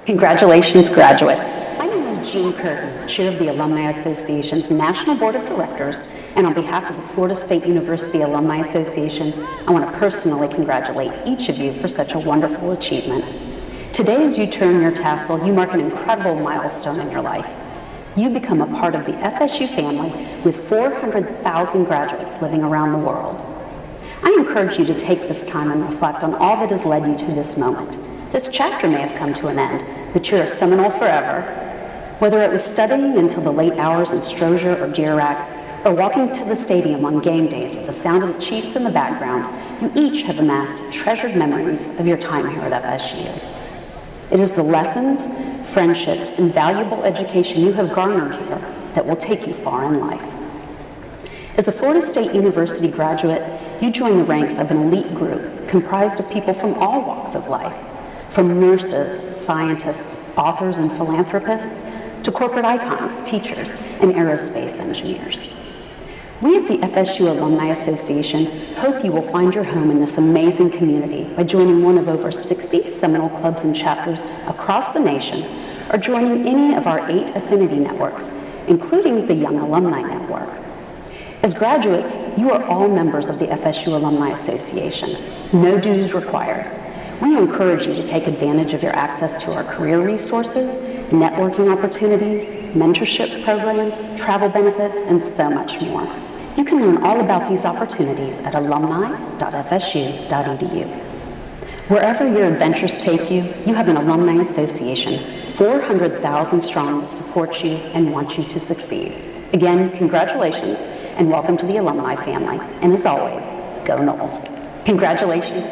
Congratulations, graduates. My name is Jean Curtin, Chair of the Alumni Association's National Board of Directors, and on behalf of the Florida State University Alumni Association, I want to personally congratulate each of you for such a wonderful achievement. Today, as you turn your tassel, you mark an incredible milestone in your life. You become a part of the FSU family with 400,000 graduates living around the world. I encourage you to take this time and reflect on all that has led you to this moment. This chapter may have come to an end, but you're a Seminole forever. Whether it was studying until the late hours in Strozier or Dirac, or walking to the stadium on game days with the sound of the Chiefs in the background, you each have amassed treasured memories of your time here at FSU. It is the lessons, friendships, and valuable education you have garnered here that will take you far in life. As a Florida State University graduate, you join the ranks of an elite group comprised of people from all walks of life, from nurses, scientists, authors, and philanthropists, to corporate icons, teachers, and aerospace engineers. We at the FSU Alumni Association hope you will find your home in this amazing community by joining one of over 60 Seminole clubs and chapters across the nation, or joining any of our 8 affinity networks, including the Young Alumni Network. As graduates, you are all members of the FSU Alumni Association. No dues required. We encourage you to take advantage of your access to our career resources, networking opportunities, mentorship programs, travel benefits, and so much more. You can learn all about these opportunities at alumni.fsu.edu. Wherever your adventures take you, you have an alumni association, 400,000 strong, that supports you and wants you to succeed. Again, congratulations and welcome to the alumni family. And as always, go Noles. Congratulations.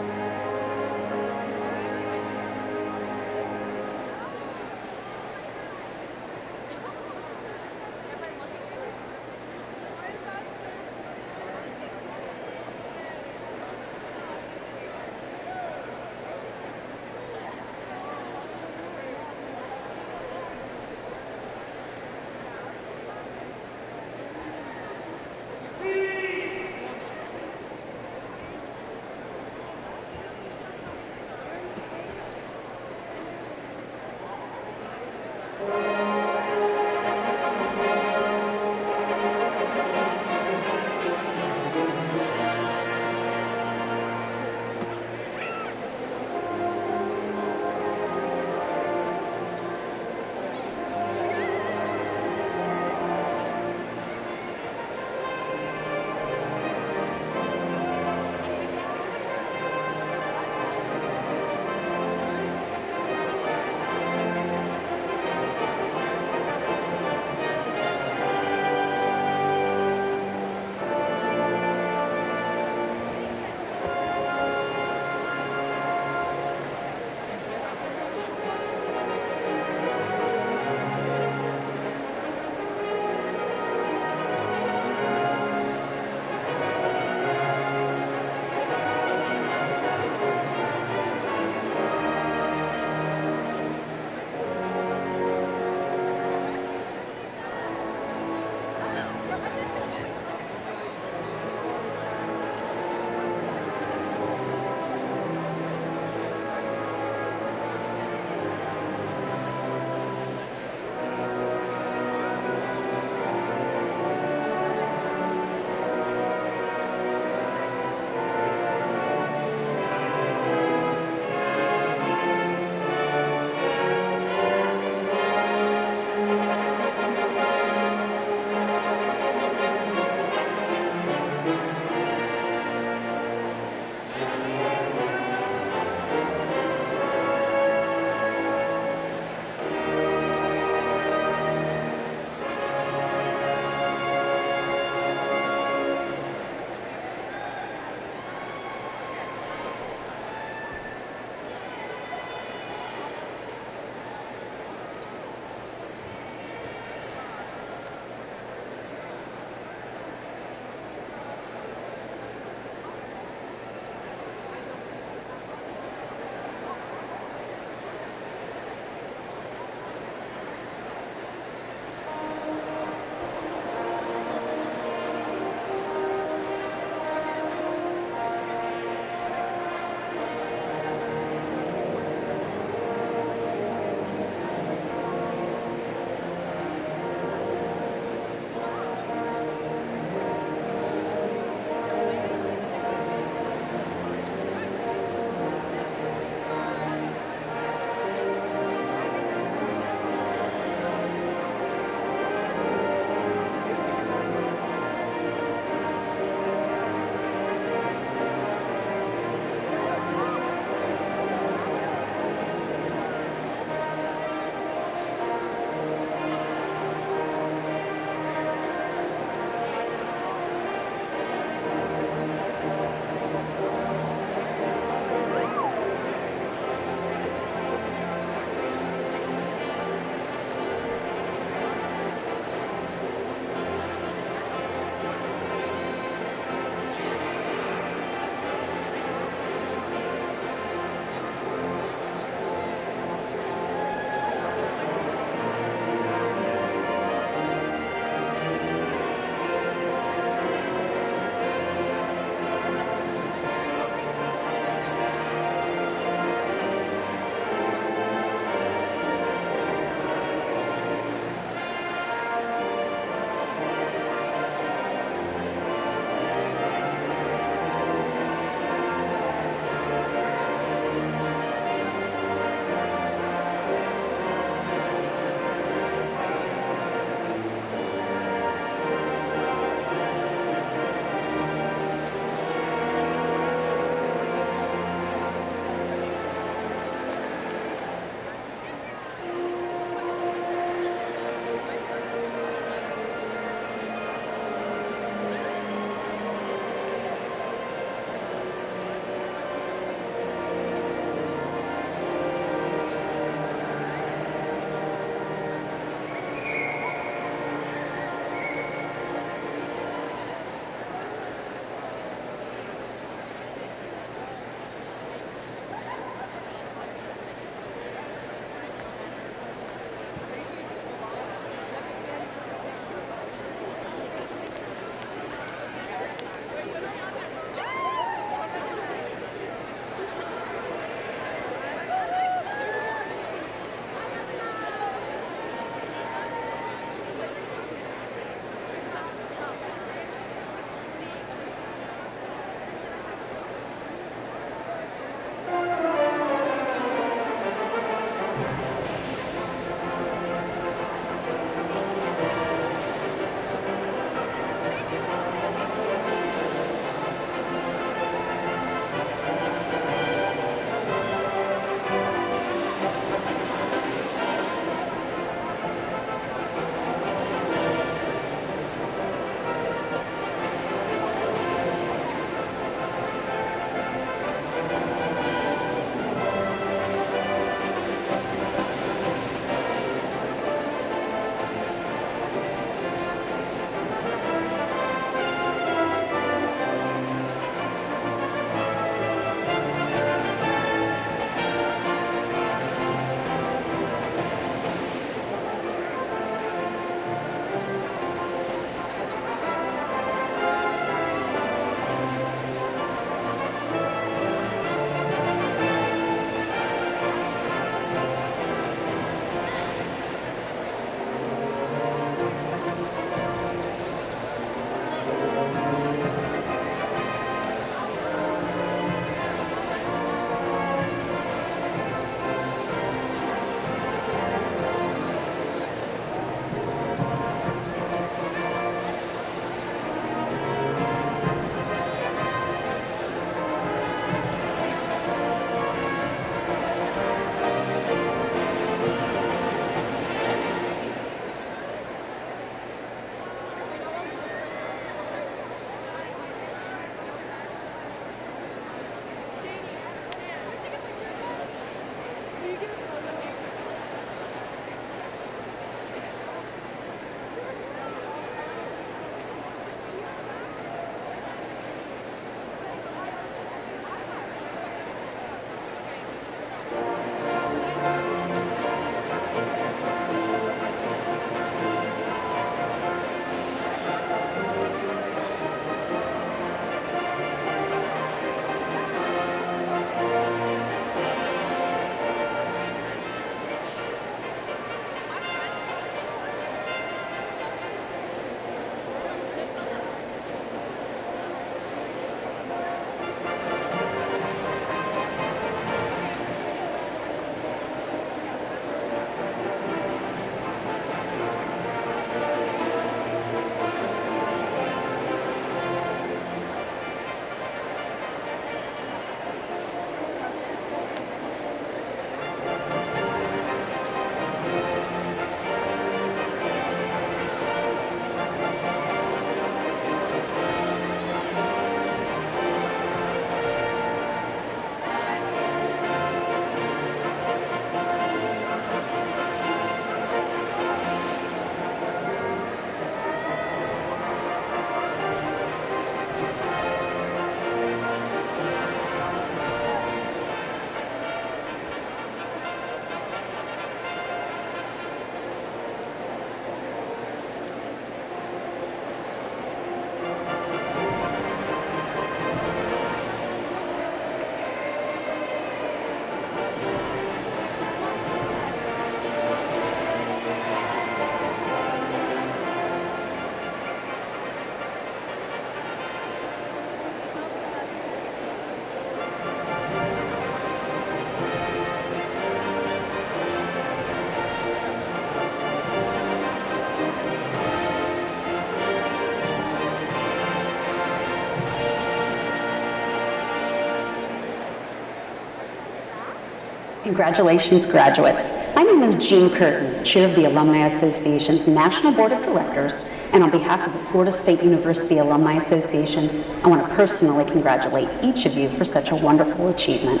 Congratulations, graduates. My name is Jean Curtin, Chair of the Alumni Association's National Board of Directors, and on behalf of the Florida State University Alumni Association, I want to personally congratulate each of you for such a wonderful achievement.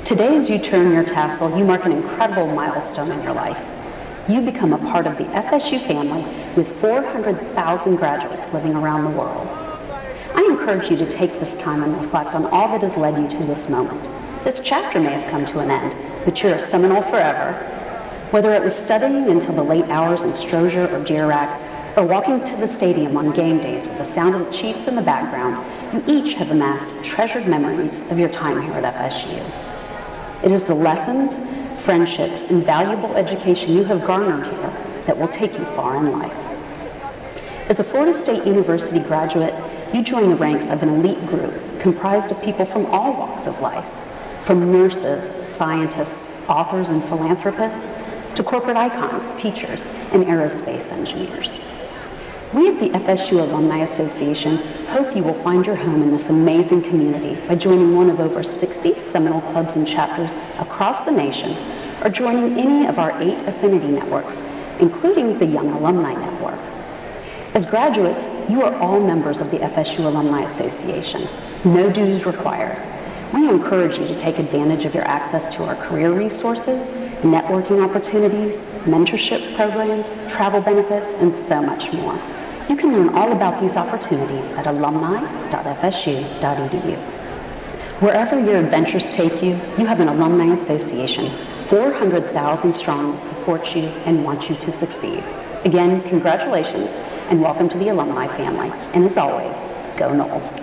Today, as you turn your tassel, you mark an incredible milestone in your life. You become a part of the FSU family with 400,000 graduates living around the world. I encourage you to take this time and reflect on all that has led you to this moment. This chapter may have come to an end, but you're a Seminole forever. Whether it was studying until the late hours in Strozier or Deer-Rack, or walking to the stadium on game days with the sound of the Chiefs in the background, you each have amassed treasured memories of your time here at FSU. It is the lessons, friendships, and valuable education you have garnered here that will take you far in life. As a Florida State University graduate, you join the ranks of an elite group comprised of people from all walks of life, from nurses, scientists, authors, and philanthropists, to corporate icons, teachers, and aerospace engineers. We at the FSU Alumni Association hope you will find your home in this amazing community by joining one of over 60 Seminole clubs and chapters across the nation, or joining any of our 8 affinity networks, including the Young Alumni Network. As graduates, you are all members of the FSU Alumni Association. No dues required. We encourage you to take advantage of your access to our career resources, networking opportunities, mentorship programs, travel benefits, and so much more. You can learn all about these opportunities at alumni.fsu.edu. Wherever your adventures take you, you have an alumni association, 400,000 strong, that supports you and wants you to succeed. Again, congratulations and welcome to the alumni family. And as always, go Noles.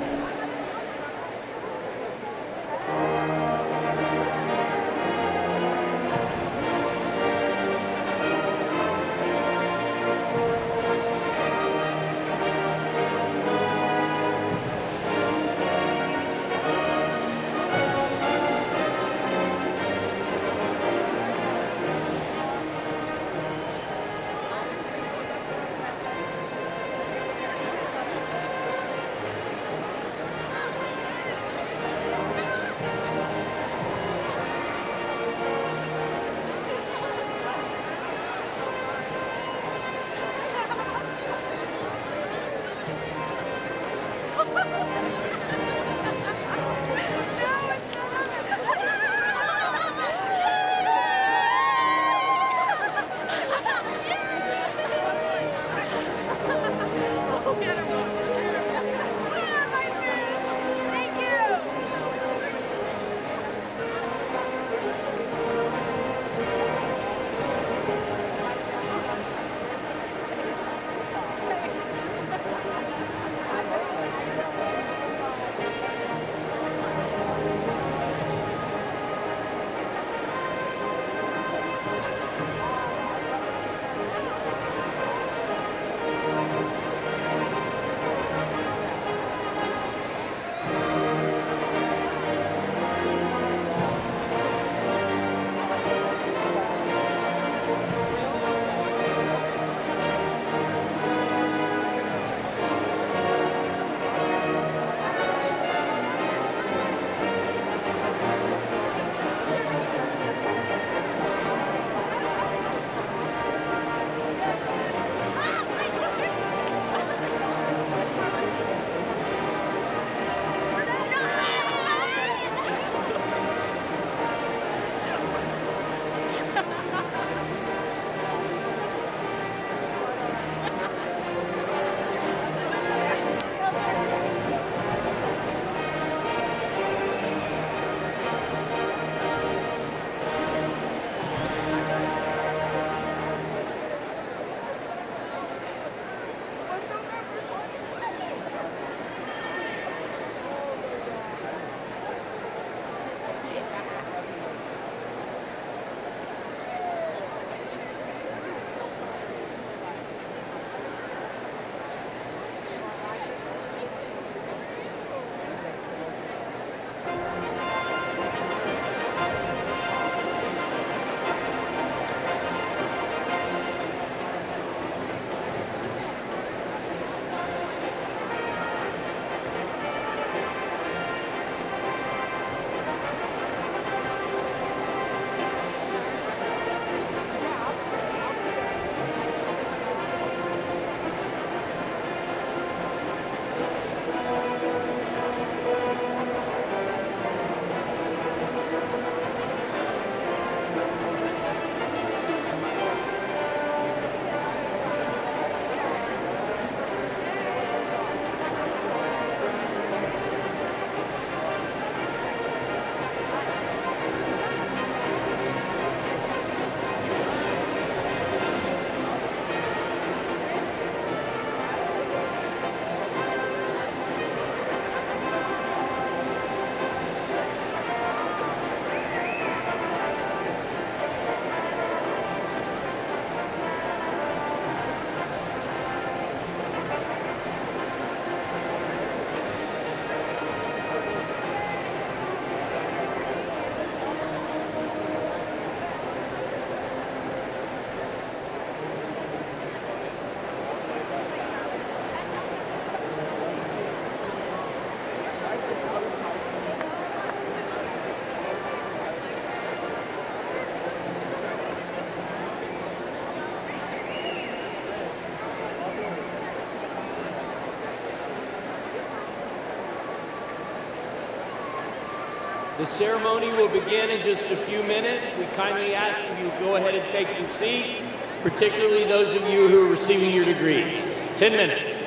The ceremony will begin in just a few minutes. We kindly ask you to go ahead and take your seats, particularly those of you who are receiving your degrees. 10 minutes.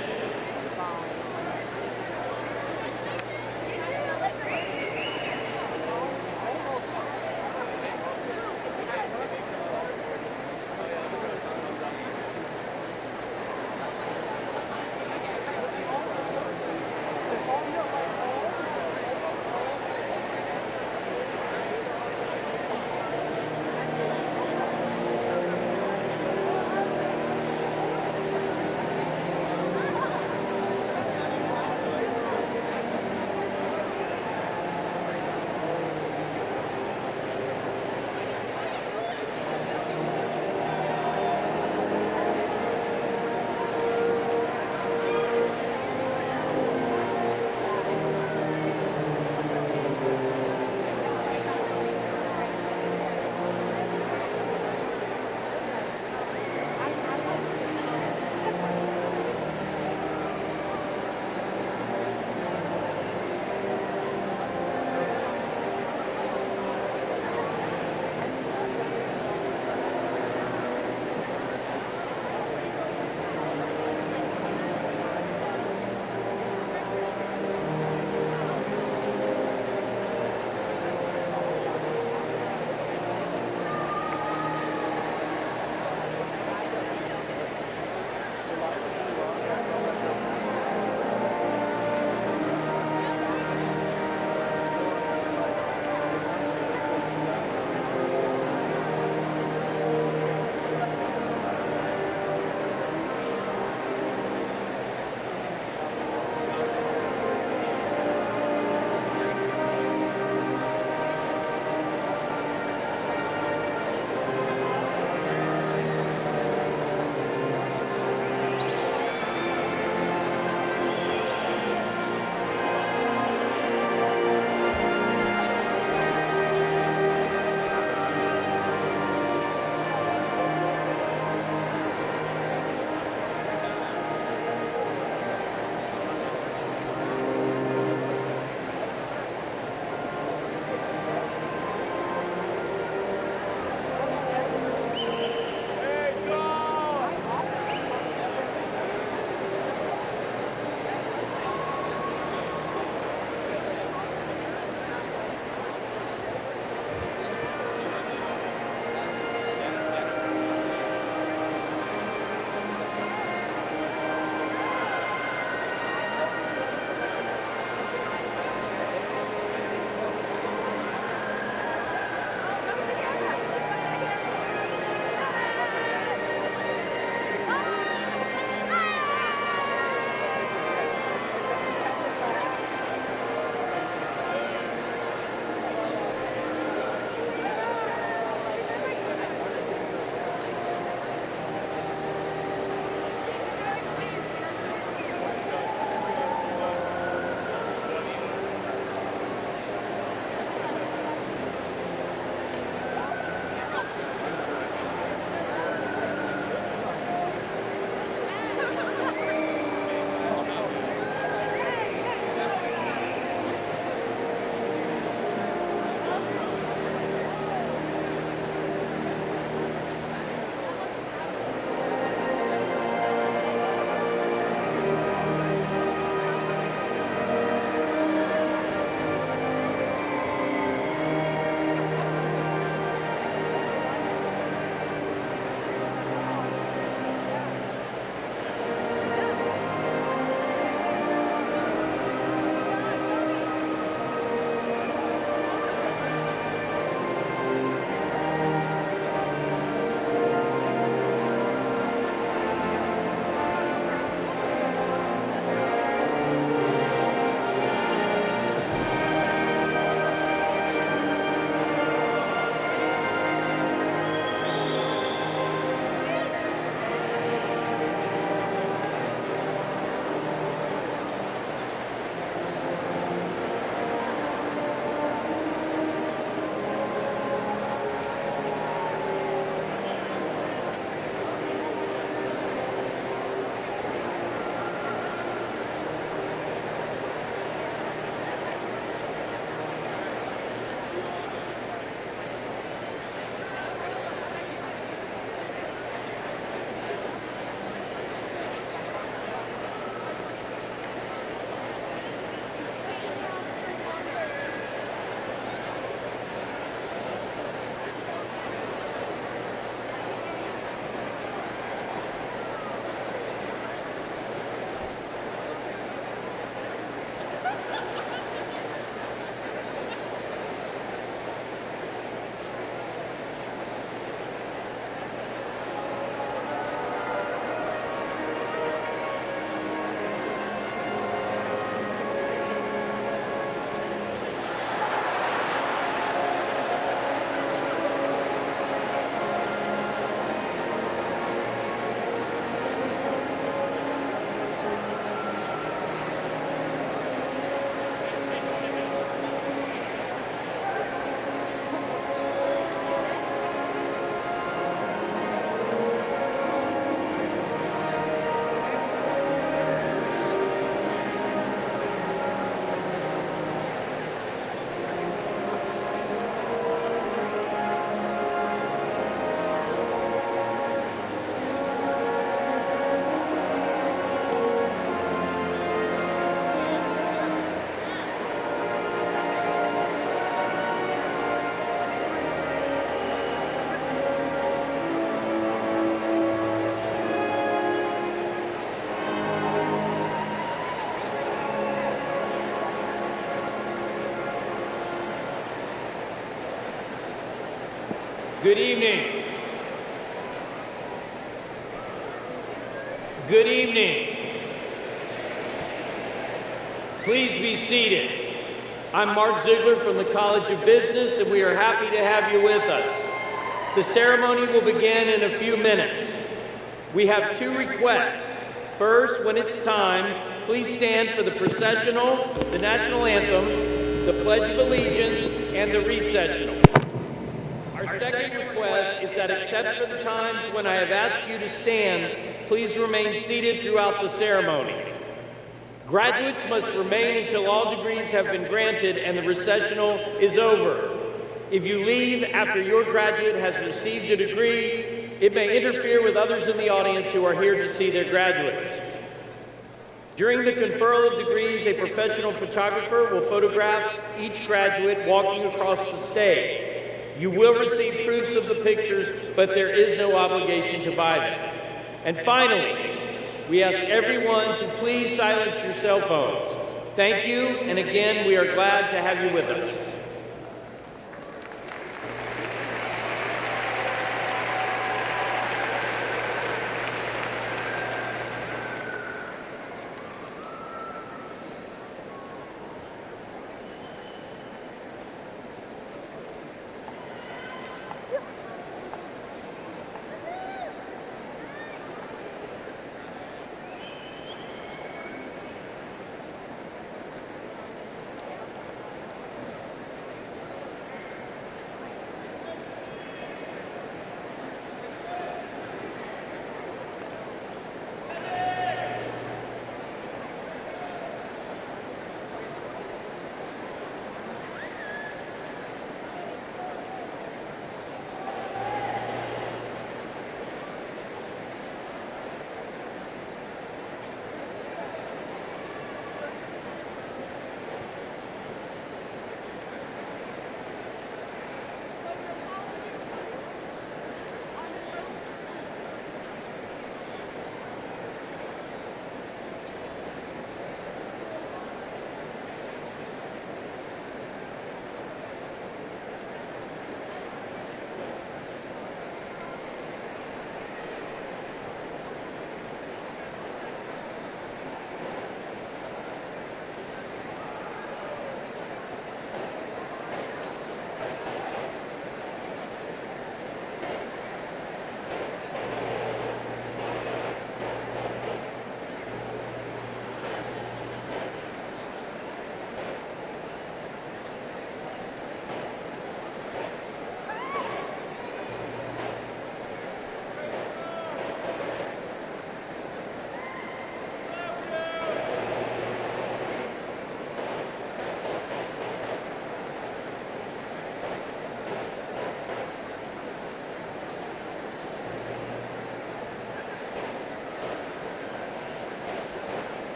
Good evening. Good evening. Please be seated. I'm Mark Ziegler from the College of Business, and we are happy to have you with us. The ceremony will begin in a few minutes. We have two requests. First, when it's time, please stand for the processional, the national anthem, the Pledge of Allegiance, and the recessional. Our second request is that except for the times when I have asked you to stand, please remain seated throughout the ceremony. Graduates must remain until all degrees have been granted and the recessional is over. If you leave after your graduate has received a degree, it may interfere with others in the audience who are here to see their graduates. During the conferral of degrees, a professional photographer will photograph each graduate walking across the stage. You will receive proofs of the pictures, but there is no obligation to buy them. And finally, we ask everyone to please silence your cell phones. Thank you, and again, we are glad to have you with us.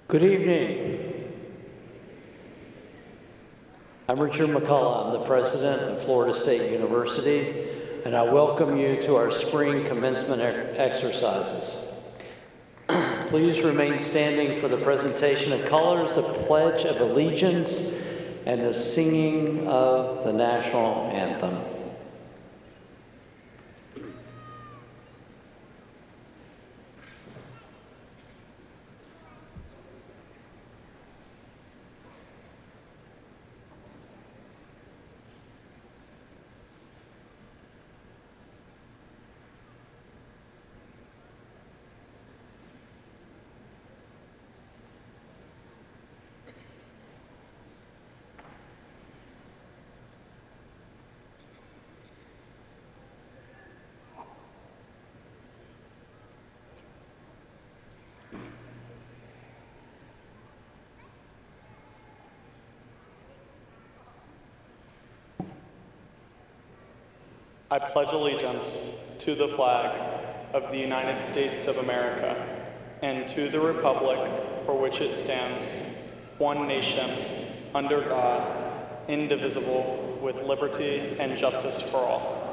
Good evening. I'm Richard McCullough. I'm the president of Florida State University, and I welcome you to our spring commencement exercises. Please remain standing for the presentation of colors, the Pledge of Allegiance, and the singing of the national anthem. I pledge allegiance to the flag of the United States of America and to the republic for which it stands, one nation, under God, indivisible, with liberty and justice for all.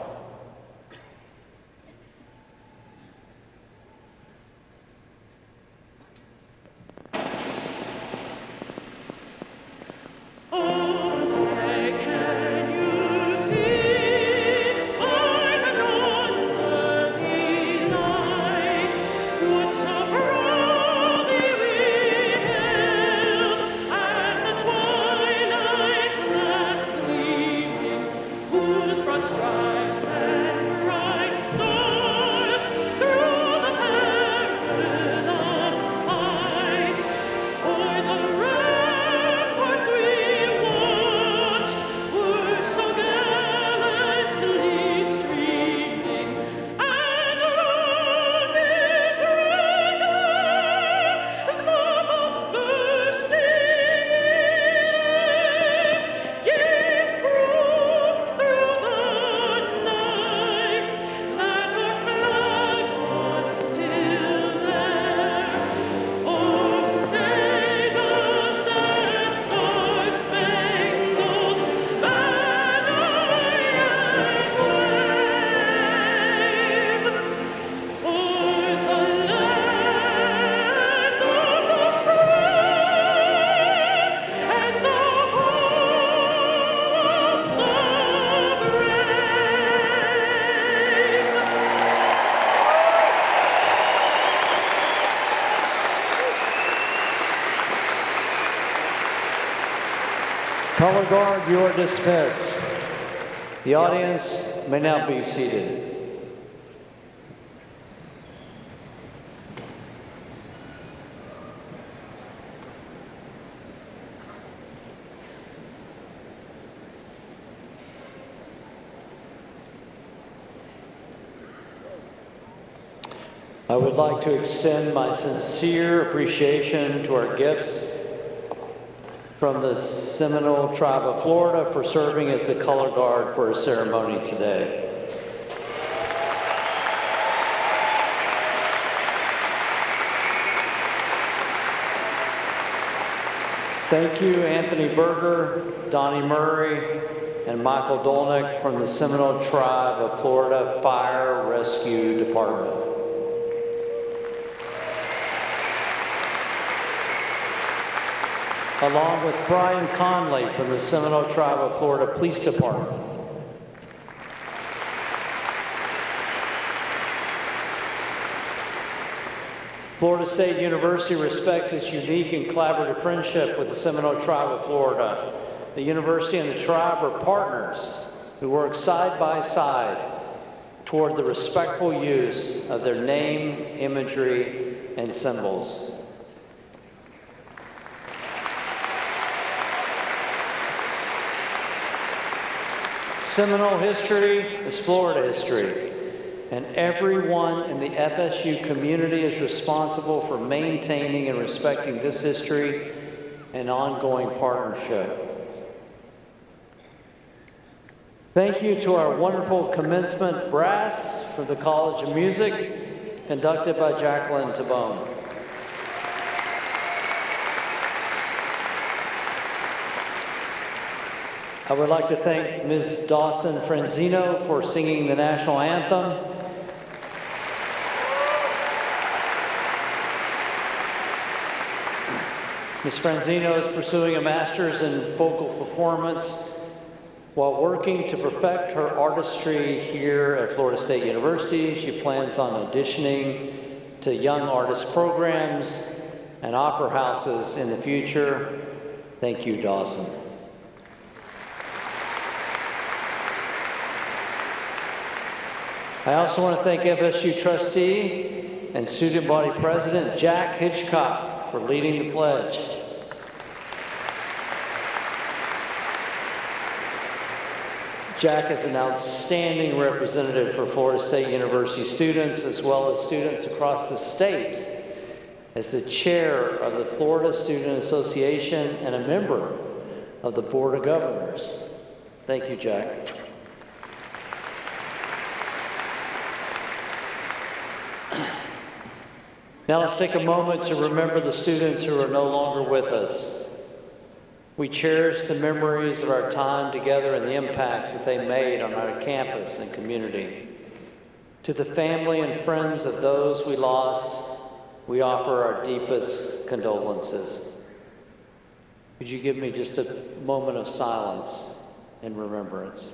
Color Guard, you are dismissed. The audience may now be seated. I would like to extend my sincere appreciation to our gifts from the Seminole Tribe of Florida for serving as the color guard for our ceremony today. Thank you, Anthony Berger, Donnie Murray, and Michael Dolnick from the Seminole Tribe of Florida Fire Rescue Department. Along with Brian Conley from the Seminole Tribe of Florida Police Department. Florida State University respects its unique and collaborative friendship with the Seminole Tribe of Florida. The university and the tribe are partners who work side by side toward the respectful use of their name, imagery, and symbols. Seminole history is Florida history, and everyone in the FSU community is responsible for maintaining and respecting this history and ongoing partnership. Thank you to our wonderful commencement brass from the College of Music, conducted by Jacqueline Tabone. I would like to thank Ms. Dawson Franzino for singing the national anthem. Ms. Franzino is pursuing a master's in vocal performance while working to perfect her artistry here at Florida State University. She plans on auditioning to young artist programs and opera houses in the future. Thank you, Dawson. I also want to thank FSU trustee and student body president Jack Hitchcock for leading the pledge. Jack is an outstanding representative for Florida State University students as well as students across the state as the chair of the Florida Student Association and a member of the Board of Governors. Thank you, Jack. Now let's take a moment to remember the students who are no longer with us. We cherish the memories of our time together and the impacts that they made on our campus and community. To the family and friends of those we lost, we offer our deepest condolences. Would you give me just a moment of silence and remembrance?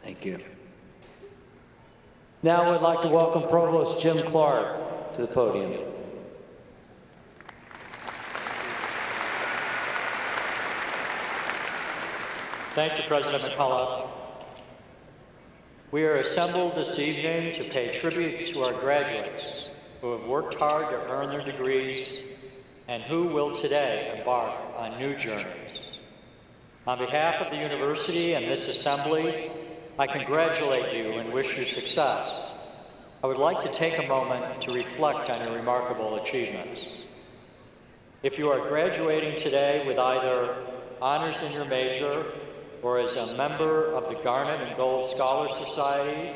Thank you. Now I'd like to welcome Provost Jim Clark to the podium. Thank you, President McCullough. We are assembled this evening to pay tribute to our graduates who have worked hard to earn their degrees and who will today embark on new journeys. On behalf of the university and this assembly, I congratulate you and wish you success. I would like to take a moment to reflect on your remarkable achievements. If you are graduating today with either honors in your major or as a member of the Garnet and Gold Scholar Society,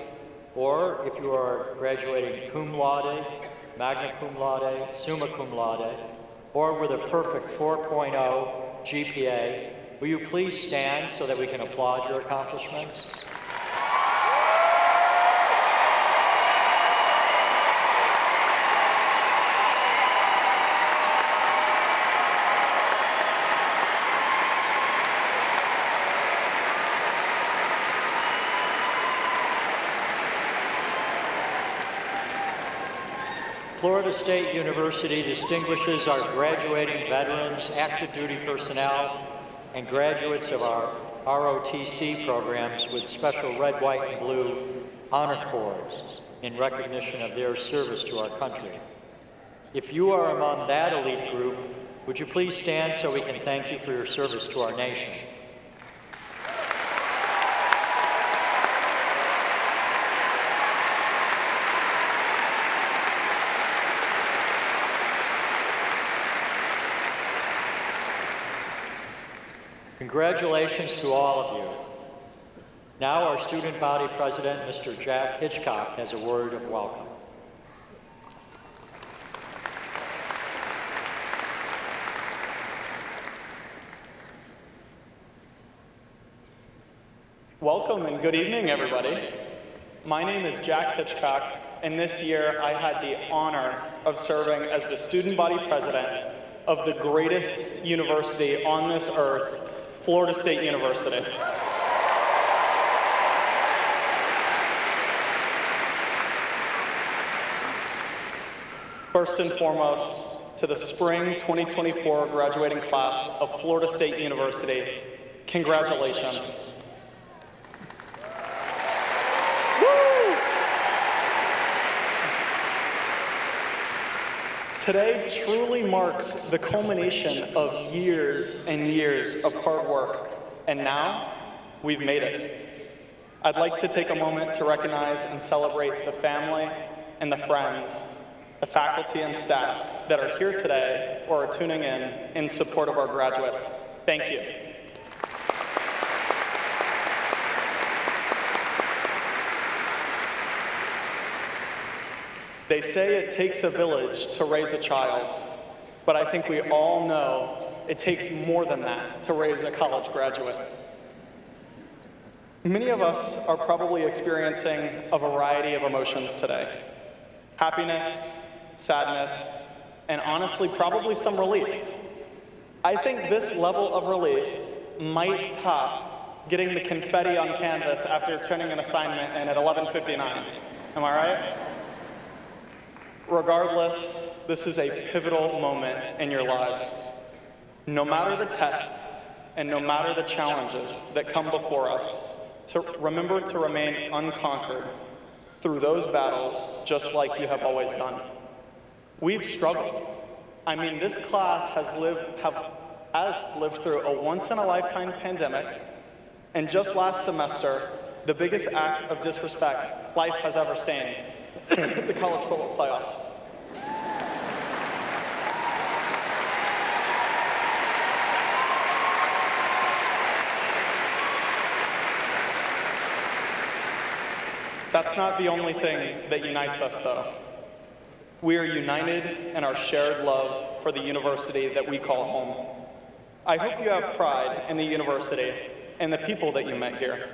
or if you are graduating cum laude, magna cum laude, summa cum laude, or with a perfect 4.0 GPA, will you please stand so that we can applaud your accomplishments? Florida State University distinguishes our graduating veterans, active duty personnel, and graduates of our ROTC programs with special red, white, and blue honor cords in recognition of their service to our country. If you are among that elite group, would you please stand so we can thank you for your service to our nation? Congratulations to all of you. Now our student body president, Mr. Jack Hitchcock, has a word of welcome. Welcome and good evening, everybody. My name is Jack Hitchcock, and this year I had the honor of serving as the student body president of the greatest university on this earth, Florida State University. First and foremost, to the spring 2024 graduating class of Florida State University, congratulations. Today truly marks the culmination of years and years of hard work, and now we've made it. I'd like to take a moment to recognize and celebrate the family and the friends, the faculty and staff that are here today or are tuning in support of our graduates. Thank you. They say it takes a village to raise a child, but I think we all know it takes more than that to raise a college graduate. Many of us are probably experiencing a variety of emotions today. Happiness, sadness, and honestly, probably some relief. I think this level of relief might top getting the confetti on canvas after turning an assignment in at 11:59. Am I right? Regardless, this is a pivotal moment in your lives. No matter the tests and no matter the challenges that come before us, to remember to remain unconquered through those battles just like you have always done. We've struggled. I mean, this class has lived through a once-in-a-lifetime pandemic, and just last semester, the biggest act of disrespect life has ever seen, the college football playoffs. That's not the only thing that unites us, though. We are united in our shared love for the university that we call home. I hope you have pride in the university and the people that you met here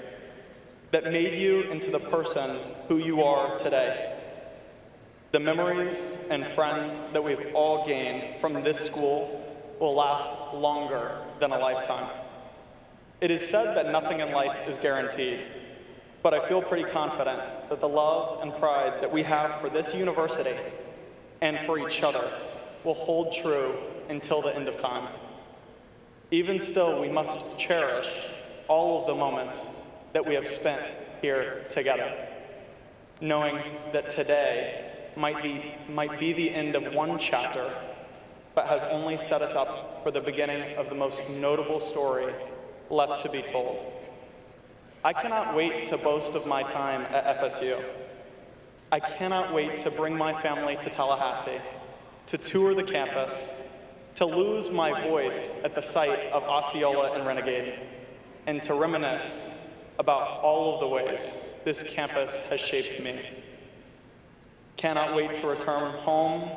that made you into the person who you are today. The memories and friends that we've all gained from this school will last longer than a lifetime. It is said that nothing in life is guaranteed, but I feel pretty confident that the love and pride that we have for this university and for each other will hold true until the end of time. Even still, we must cherish all of the moments that we have spent here together, knowing that today might be the end of one chapter, but has only set us up for the beginning of the most notable story left to be told. I cannot wait to boast of my time at FSU. I cannot wait to bring my family to Tallahassee, to tour the campus, to lose my voice at the sight of Osceola and Renegade, and to reminisce about all of the ways this campus has shaped me. Cannot wait to return home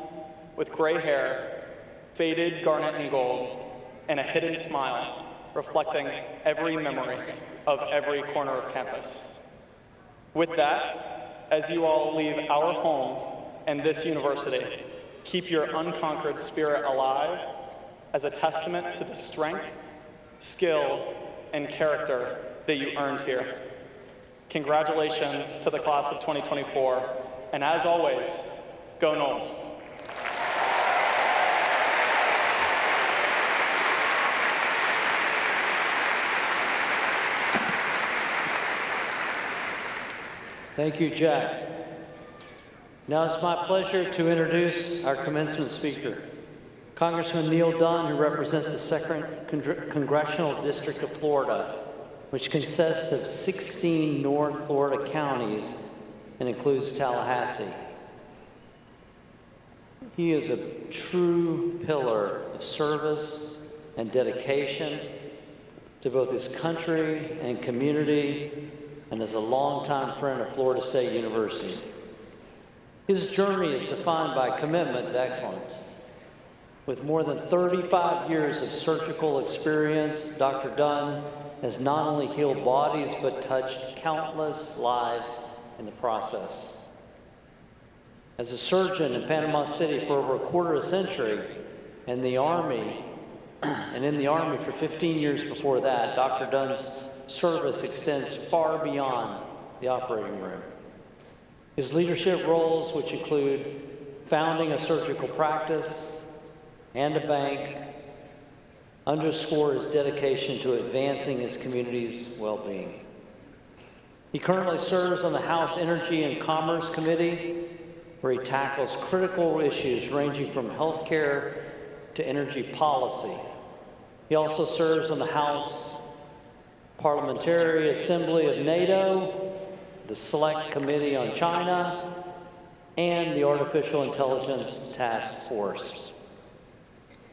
with gray hair, faded garnet and gold, and a hidden smile reflecting every memory of every corner of campus. With that, as you all leave our home and this university, keep your unconquered spirit alive as a testament to the strength, skill, and character that you earned here. Congratulations to the class of 2024, and as always, go Noles. Thank you, Jack. Now it's my pleasure to introduce our commencement speaker, Congressman Neil Dunn, who represents the 2nd Congressional District of Florida, which consists of 16 North Florida counties and includes Tallahassee. He is a true pillar of service and dedication to both his country and community, and is a longtime friend of Florida State University. His journey is defined by commitment to excellence. With more than 35 years of surgical experience, Dr. Dunn has not only healed bodies, but touched countless lives in the process. As a surgeon in Panama City for over a quarter of a century, and in the Army for 15 years before that, Dr. Dunn's service extends far beyond the operating room. His leadership roles, which include founding a surgical practice and a bank, underscore his dedication to advancing his community's well-being. He currently serves on the House Energy and Commerce Committee, where he tackles critical issues ranging from healthcare to energy policy. He also serves on the House Parliamentary Assembly of NATO, the Select Committee on China, and the Artificial Intelligence Task Force.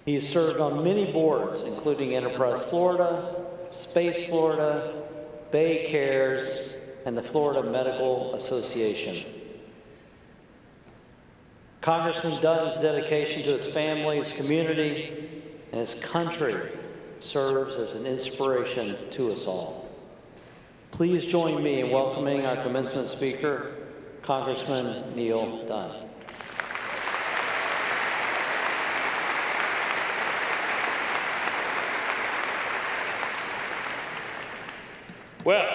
He's served on many boards, including Enterprise Florida, Space Florida, Bay Cares, and the Florida Medical Association. Congressman Dunn's dedication to his family, his community, and his country serves as an inspiration to us all. Please join me in welcoming our commencement speaker, Congressman Neil Dunn. Well,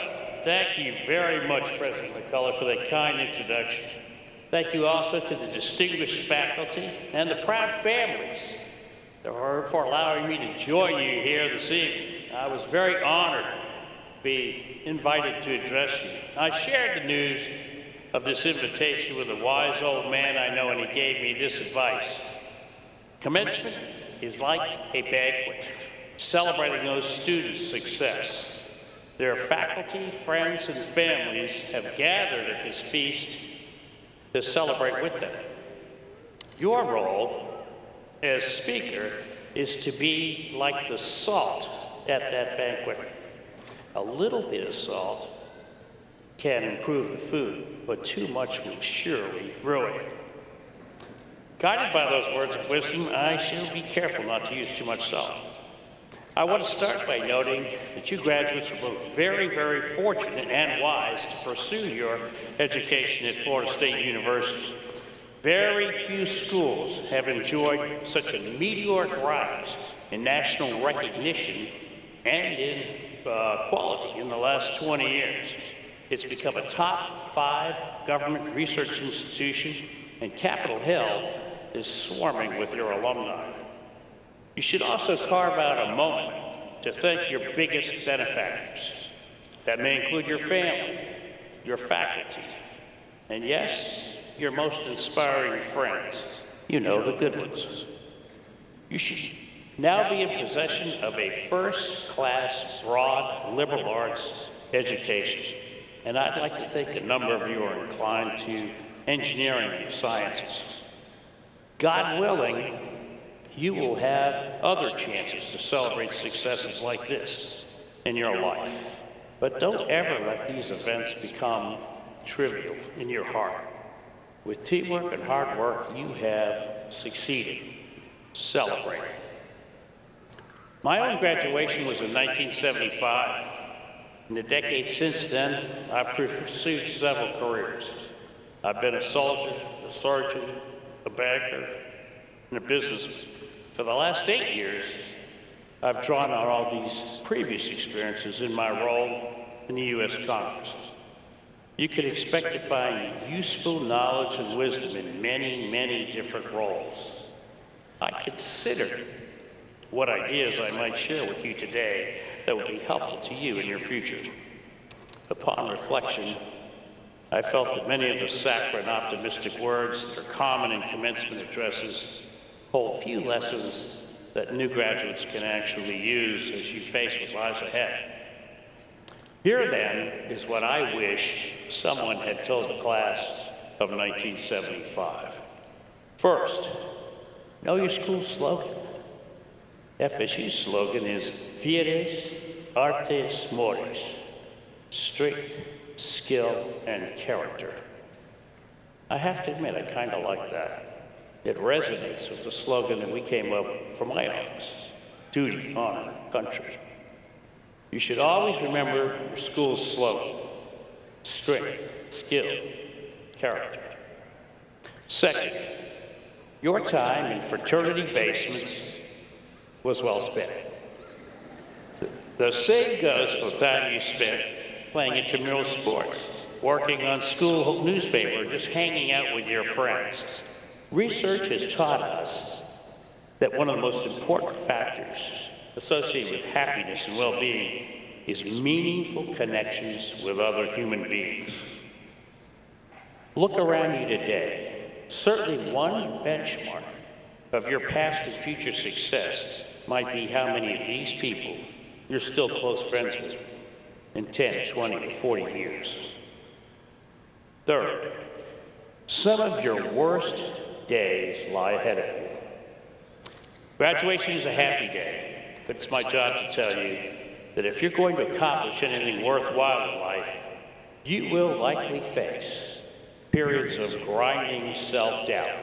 thank you very much, President McCullough, for that kind introduction. Thank you also to the distinguished faculty and the proud families for allowing me to join you here this evening. I was very honored to be invited to address you. I shared the news of this invitation with a wise old man I know, and he gave me this advice. Commencement is like a banquet, celebrating those students' success. Their faculty, friends, and families have gathered at this feast to celebrate with them. Your role as speaker is to be like the salt at that banquet. A little bit of salt can improve the food, but too much will surely ruin it. Guided by those words of wisdom, I shall be careful not to use too much salt. I want to start by noting that you graduates are both very, very fortunate and wise to pursue your education at Florida State University. Very few schools have enjoyed such a meteoric rise in national recognition and in quality in the last 20 years. It's become a top 5 government research institution, and Capitol Hill is swarming with your alumni. You should also carve out a moment to thank your biggest benefactors. That may include your family, your faculty, and yes, your most inspiring friends. You know, the good ones. You should now be in possession of a first-class, broad, liberal arts education. And I'd like to think a number of you are inclined to engineering and sciences. God willing, you will have other chances to celebrate successes like this in your life. But don't ever let these events become trivial in your heart. With teamwork and hard work, you have succeeded. Celebrate. My own graduation was in 1975. In the decades since then, I've pursued several careers. I've been a soldier, a sergeant, a banker, and a businessman. For the last 8 years, I've drawn on all these previous experiences in my role in the U.S. Congress. You can expect to find useful knowledge and wisdom in many, many different roles. I considered what ideas I might share with you today that would be helpful to you in your future. Upon reflection, I felt that many of the saccharine, optimistic words that are common in commencement addresses hold few lessons that new graduates can actually use as you face what lies ahead. Here then is what I wish someone had told the class of 1975. First, know your school's slogan. FSU's slogan is Fides Artes Mores, strength, skill, and character. I have to admit, I kind of like that. It resonates with the slogan that we came up for my office, duty, honor, country. You should always remember your school's slogan, strength, skill, character. Second, your time in fraternity basements was well spent. The same goes for the time you spent playing intramural sports, working on school newspaper, or just hanging out with your friends. Research has taught us that one of the most important factors associated with happiness and well-being is meaningful connections with other human beings. Look around you today. Certainly one benchmark of your past and future success might be how many of these people you're still close friends with in 10, 20, or 40 years. Third, some of your worst days lie ahead of you. Graduation is a happy day, but it's my job to tell you that if you're going to accomplish anything worthwhile in life, you will likely face periods of grinding self-doubt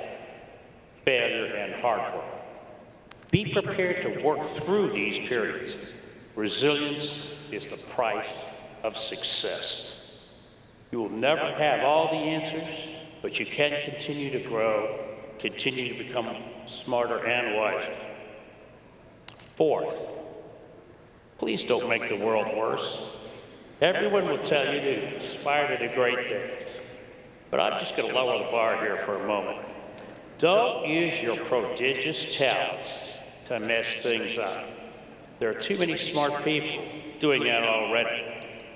failure, and hard work. Be prepared to work through these periods. Resilience is the price of success. You will never have all the answers, but you can continue to grow, continue to become smarter and wiser. Fourth, please don't make the world worse. Everyone will tell you to aspire to do great things, but I'm just going to lower the bar here for a moment. Don't use your prodigious talents to mess things up. There are too many smart people doing that already.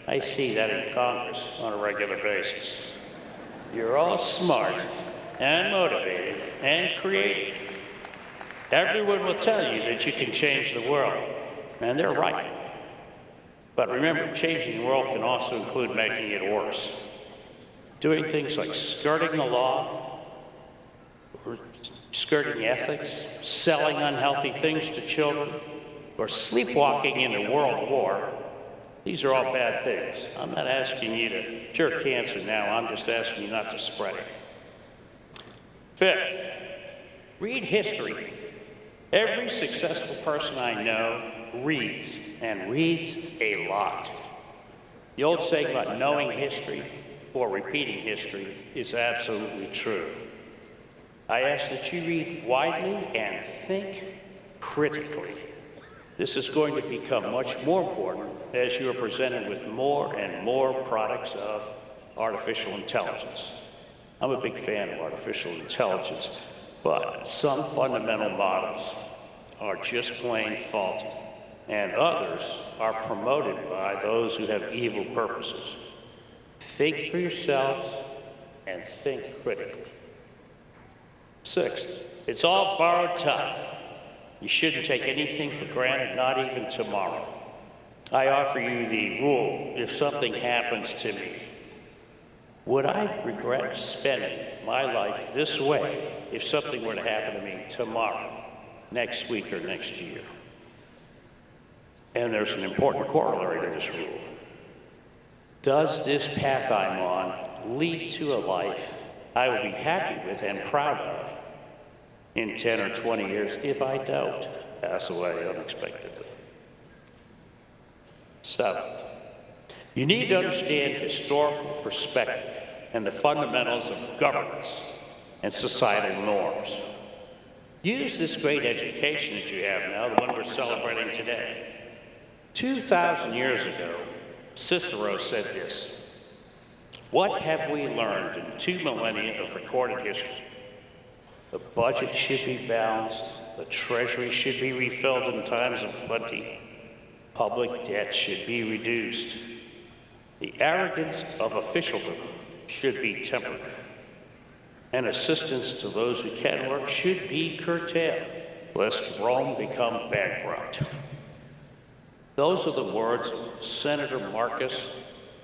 I see that in Congress on a regular basis. You're all smart and motivated and creative. Everyone will tell you that you can change the world, and they're right. But remember, changing the world can also include making it worse. Doing things like skirting the law, or skirting ethics, selling unhealthy things to children, or sleepwalking into world war. These are all bad things. I'm not asking you to cure cancer now. I'm just asking you not to spread it. Fifth, read history. Every successful person I know reads, and reads a lot. The old saying about knowing history or repeating history is absolutely true. I ask that you read widely and think critically. This is going to become much more important as you are presented with more and more products of artificial intelligence. I'm a big fan of artificial intelligence, but some fundamental models are just plain faulty, and others are promoted by those who have evil purposes. Think for yourselves and think critically. Sixth, it's all borrowed time. You shouldn't take anything for granted, not even tomorrow. I offer you the rule: if something happens to me, would I regret spending my life this way if something were to happen to me tomorrow, next week, or next year? And there's an important corollary to this rule. Does this path I'm on lead to a life I will be happy with and proud of in 10 or 20 years if I don't pass away unexpectedly? Seventh, you need to understand historical perspective and the fundamentals of governance and societal norms. Use this great education that you have now, the one we're celebrating today. 2,000 years ago, Cicero said this: "What have we learned in 2 millennia of recorded history? The budget should be balanced, the treasury should be refilled in times of plenty, public debt should be reduced, the arrogance of officialdom should be tempered, and assistance to those who can work should be curtailed, lest Rome become bankrupt." Those are the words of Senator Marcus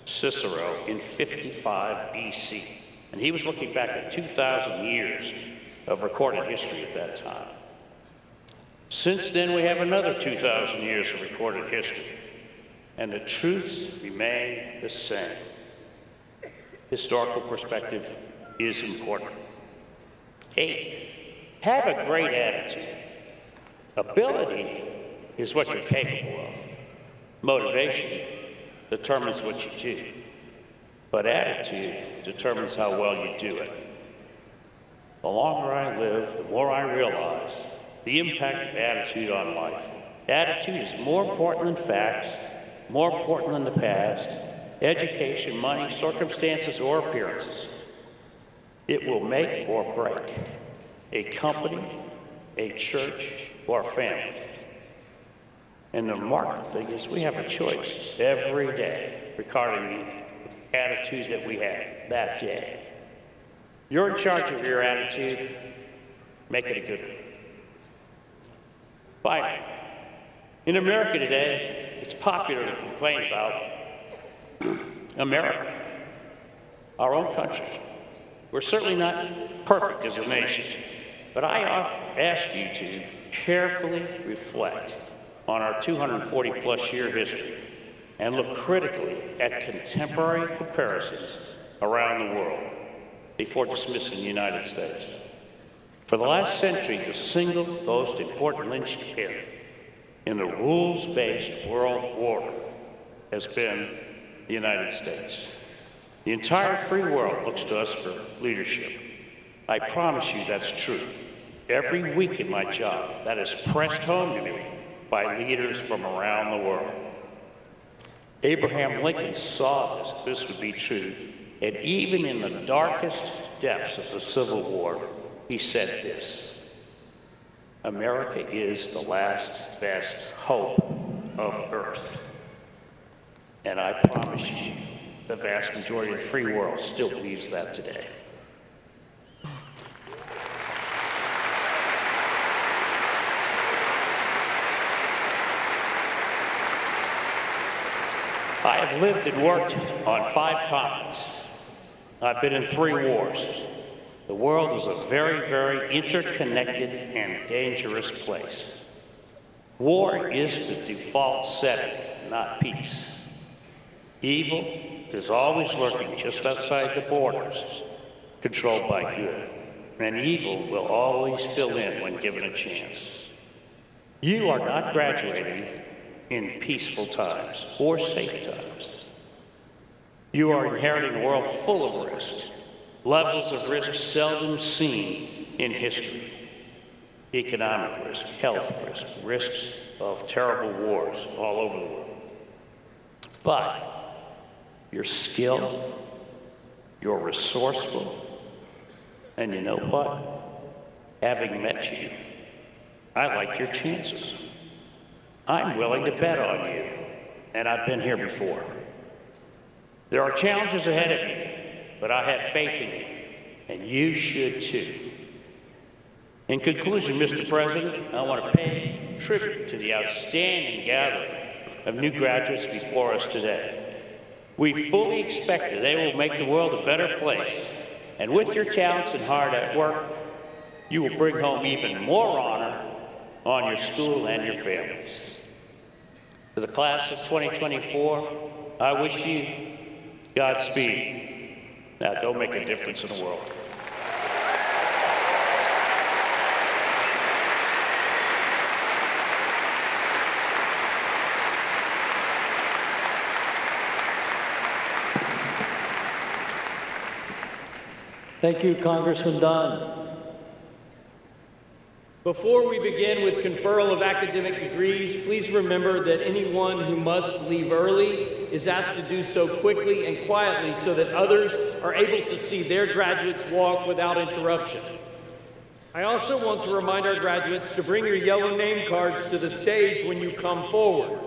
Cicero in 55 BC, and he was looking back at 2,000 years of recorded history at that time. Since then, we have another 2,000 years of recorded history, and the truths remain the same. Historical perspective is important. Eighth, have a great attitude. Ability is what you're capable of. Motivation determines what you do, but attitude determines how well you do it. The longer I live, the more I realize the impact of attitude on life. Attitude is more important than facts, more important than the past, education, money, circumstances, or appearances. It will make or break a company, a church, or a family. And the remarkable thing is we have a choice every day regarding the attitude that we have that day. You're in charge of your attitude. Make it a good one. Finally, in America today, it's popular to complain about America, our own country. We're certainly not perfect as a nation, but I ask you to carefully reflect on our 240-plus year history and look critically at contemporary comparisons around the world before dismissing the United States. For the last century, the single most important linchpin in the rules-based world order has been the United States. The entire free world looks to us for leadership. I promise you that's true. Every week in my job, that is pressed home to me by leaders from around the world. Abraham Lincoln saw this would be true, and even in the darkest depths of the Civil War, he said this: America is the last best hope of Earth. And I promise you, the vast majority of the free world still believes that today. I have lived and worked on 5 continents. I've been in 3 wars. The world is a very, very interconnected and dangerous place. War is the default setting, not peace. Evil is always lurking just outside the borders, controlled by good. And evil will always fill in when given a chance. You are not graduating in peaceful times or safe times. You are inheriting a world full of risk, levels of risk seldom seen in history. Economic risk, health risk, risks of terrible wars all over the world. But you're skilled, you're resourceful, and you know what? Having met you, I like your chances. I'm willing to bet on you, and I've been here before. There are challenges ahead of you, but I have faith in you, and you should too. In conclusion, Mr. President, I want to pay tribute to the outstanding gathering of new graduates before us today. We fully expect that they will make the world a better place, and with your talents and hard work, you will bring home even more honor on your school and your families. To the class of 2024, I wish you Godspeed. Now go make a difference in the world. Thank you, Congressman Dunn. Before we begin with conferral of academic degrees, please remember that anyone who must leave early is asked to do so quickly and quietly so that others are able to see their graduates walk without interruption. I also want to remind our graduates to bring your yellow name cards to the stage when you come forward.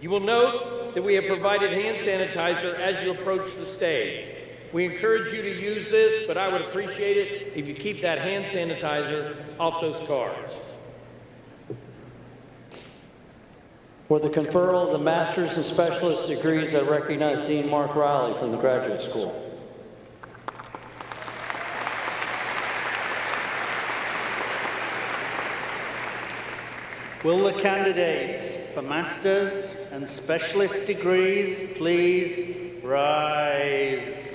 You will note that we have provided hand sanitizer as you approach the stage. We encourage you to use this, but I would appreciate it if you keep that hand sanitizer off those cards. For the conferral of the master's and specialist degrees, I recognize Dean Mark Riley from the Graduate School. Will the candidates for master's and specialist degrees please rise?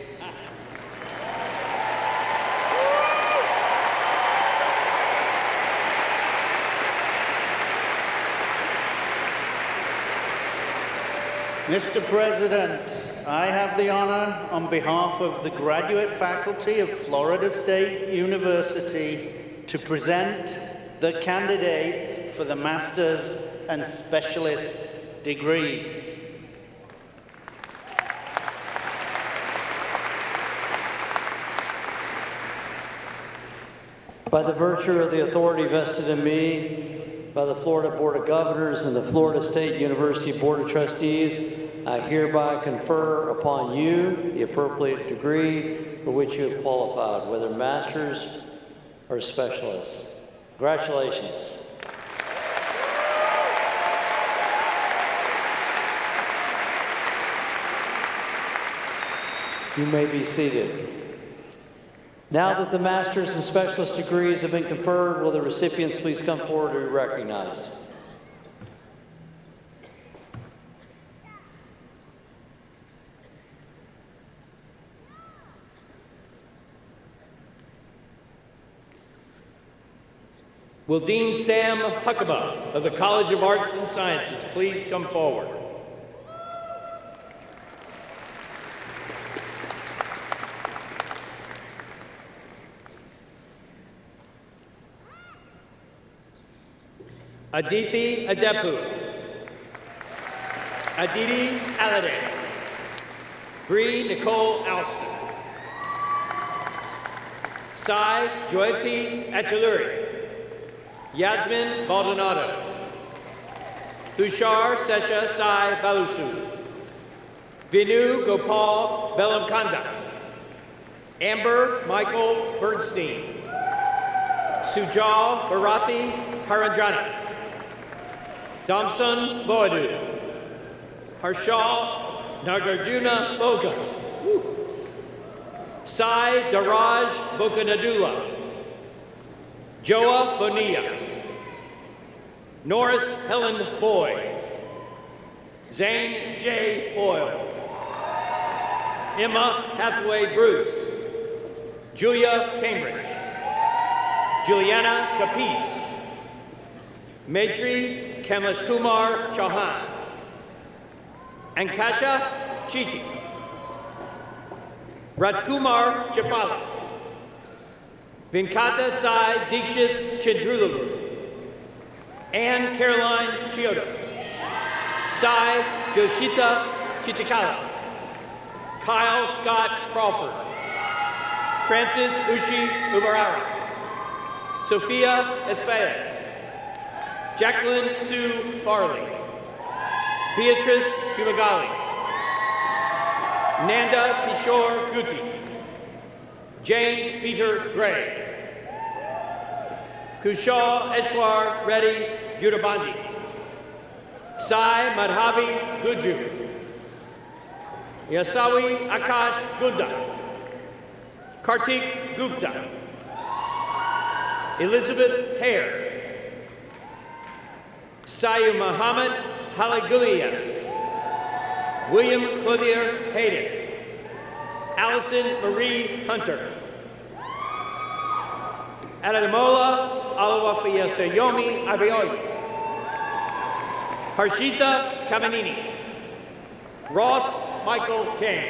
Mr. President, I have the honor on behalf of the graduate faculty of Florida State University to present the candidates for the master's and specialist degrees. By the virtue of the authority vested in me by the Florida Board of Governors and the Florida State University Board of Trustees, I hereby confer upon you the appropriate degree for which you have qualified, whether master's or specialist. Congratulations. You may be seated. Now that the master's and specialist degrees have been conferred, will the recipients please come forward to be recognized? Will Dean Sam Huckabee of the College of Arts and Sciences please come forward? Aditi Adepu. Aditi Alade. Bree Nicole Alston. Sai Joeti Atuluri. Yasmin Baldonado. Tushar Sesha Sai Balusu. Vinu Gopal Belamkanda. Amber Michael Bernstein. Sujal Bharati Paranjana. Damson Boadu. Harshal Nagarjuna Boga. Sai Daraj Bokanadula. Joa Bonilla. Norris Helen Boyd. Zane J. Boyle. Emma Hathaway Bruce. Julia Cambridge. Juliana Capice. Maitri Kamlesh Kumar Chauhan. Ankasha Chiti. Rajkumar Chapala. Venkata Sai Dikshit Chidrulalu. Anne Caroline Chiodo. Sai Joshita Chitikala. Kyle Scott Crawford. Francis Ushi Ubarara. Sophia Espea. Jacqueline Sue Farley. Beatrice Fumagali. Nanda Kishore Guti. James Peter Gray. Kushal Eshwar Reddy Judabandi. Sai Madhavi Guju. Yasawi Akash Gunda. Kartik Gupta. Elizabeth Hare. Sayu Muhammad Halaguliev. William Clothier Hayden. Allison Marie Hunter. Adamola Alawafia Sayomi Abiyoyi. Harshita Kamanini. Ross Michael King.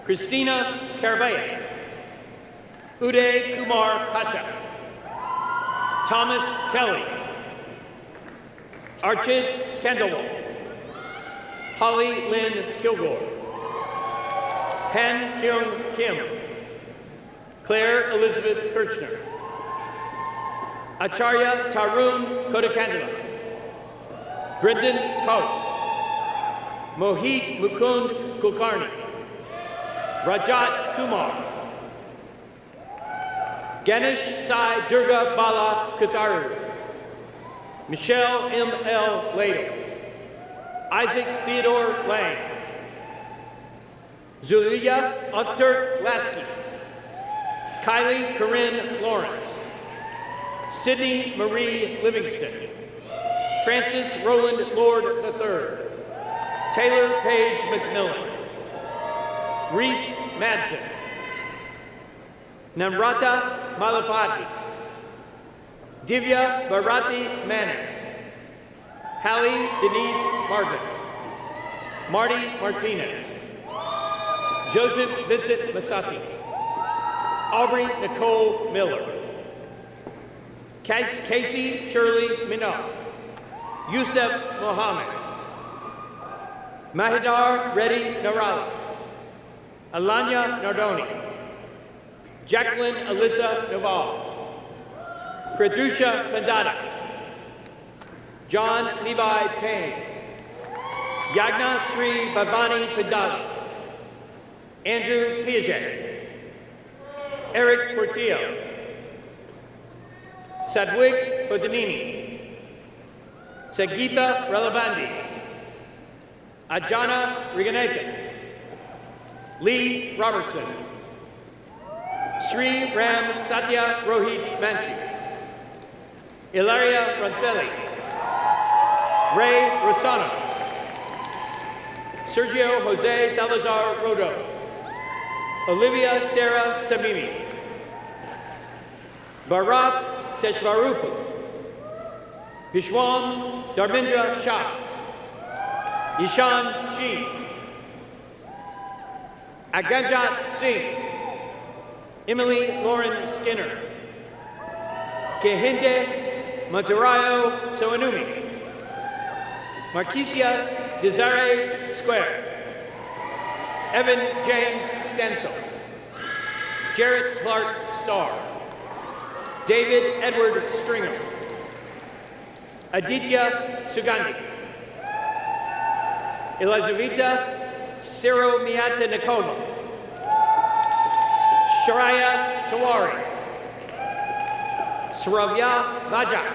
Christina Carabaya. Uday Kumar Pasha. Thomas Kelly. Archid Kendall. Holly Lynn Kilgore. Han Kyung Kim. Claire Elizabeth Kirchner. Acharya Tarun Kodakandala. Brendan Coast. Mohit Mukund Kulkarni. Rajat Kumar. Ganesh Sai Durga Bala Katharu. Michelle M.L. Ladle. Isaac Theodore Lang. Zulia Oster Lasky. Kylie Corinne Lawrence. Sydney Marie Livingston. Francis Roland Lord III. Taylor Page McMillan. Reese Madsen. Namrata Malapati. Divya Bharati Manik. Hallie Denise Martin. Marty Martinez. Joseph Vincent Masati. Aubrey Nicole Miller. Casey Shirley Minot. Yusuf Mohammed. Mahidar Reddy Narala. Alanya Nardoni. Jacqueline Alyssa Naval. Pradusha Bandada. John Levi Payne. Yagna Sri Bhavani Padali. Andrew Piaget. Eric Portillo. Sadwig Hodanini. Sagita Relabandi. Ajana Riganathan. Lee Robertson. Sri Ram Satya Rohit Manchi. Ilaria Roncelli. Ray Rosano. Sergio Jose Salazar Rodo. Olivia Sarah Samimi. Bharat Seshvarupu, Vishwam Dharmendra Shah, Ishan Shi, Aganjat Singh, Emily Lauren Skinner, Kehinde Montarayo Soanumi, Marquisia Desiree Square, Evan James Stencil, Jarrett Clark Starr, David Edward Stringer, Aditya Sugandhi, Elizaveta Siromiata Nikova, Sharaya Tawari, Saravya Vaja,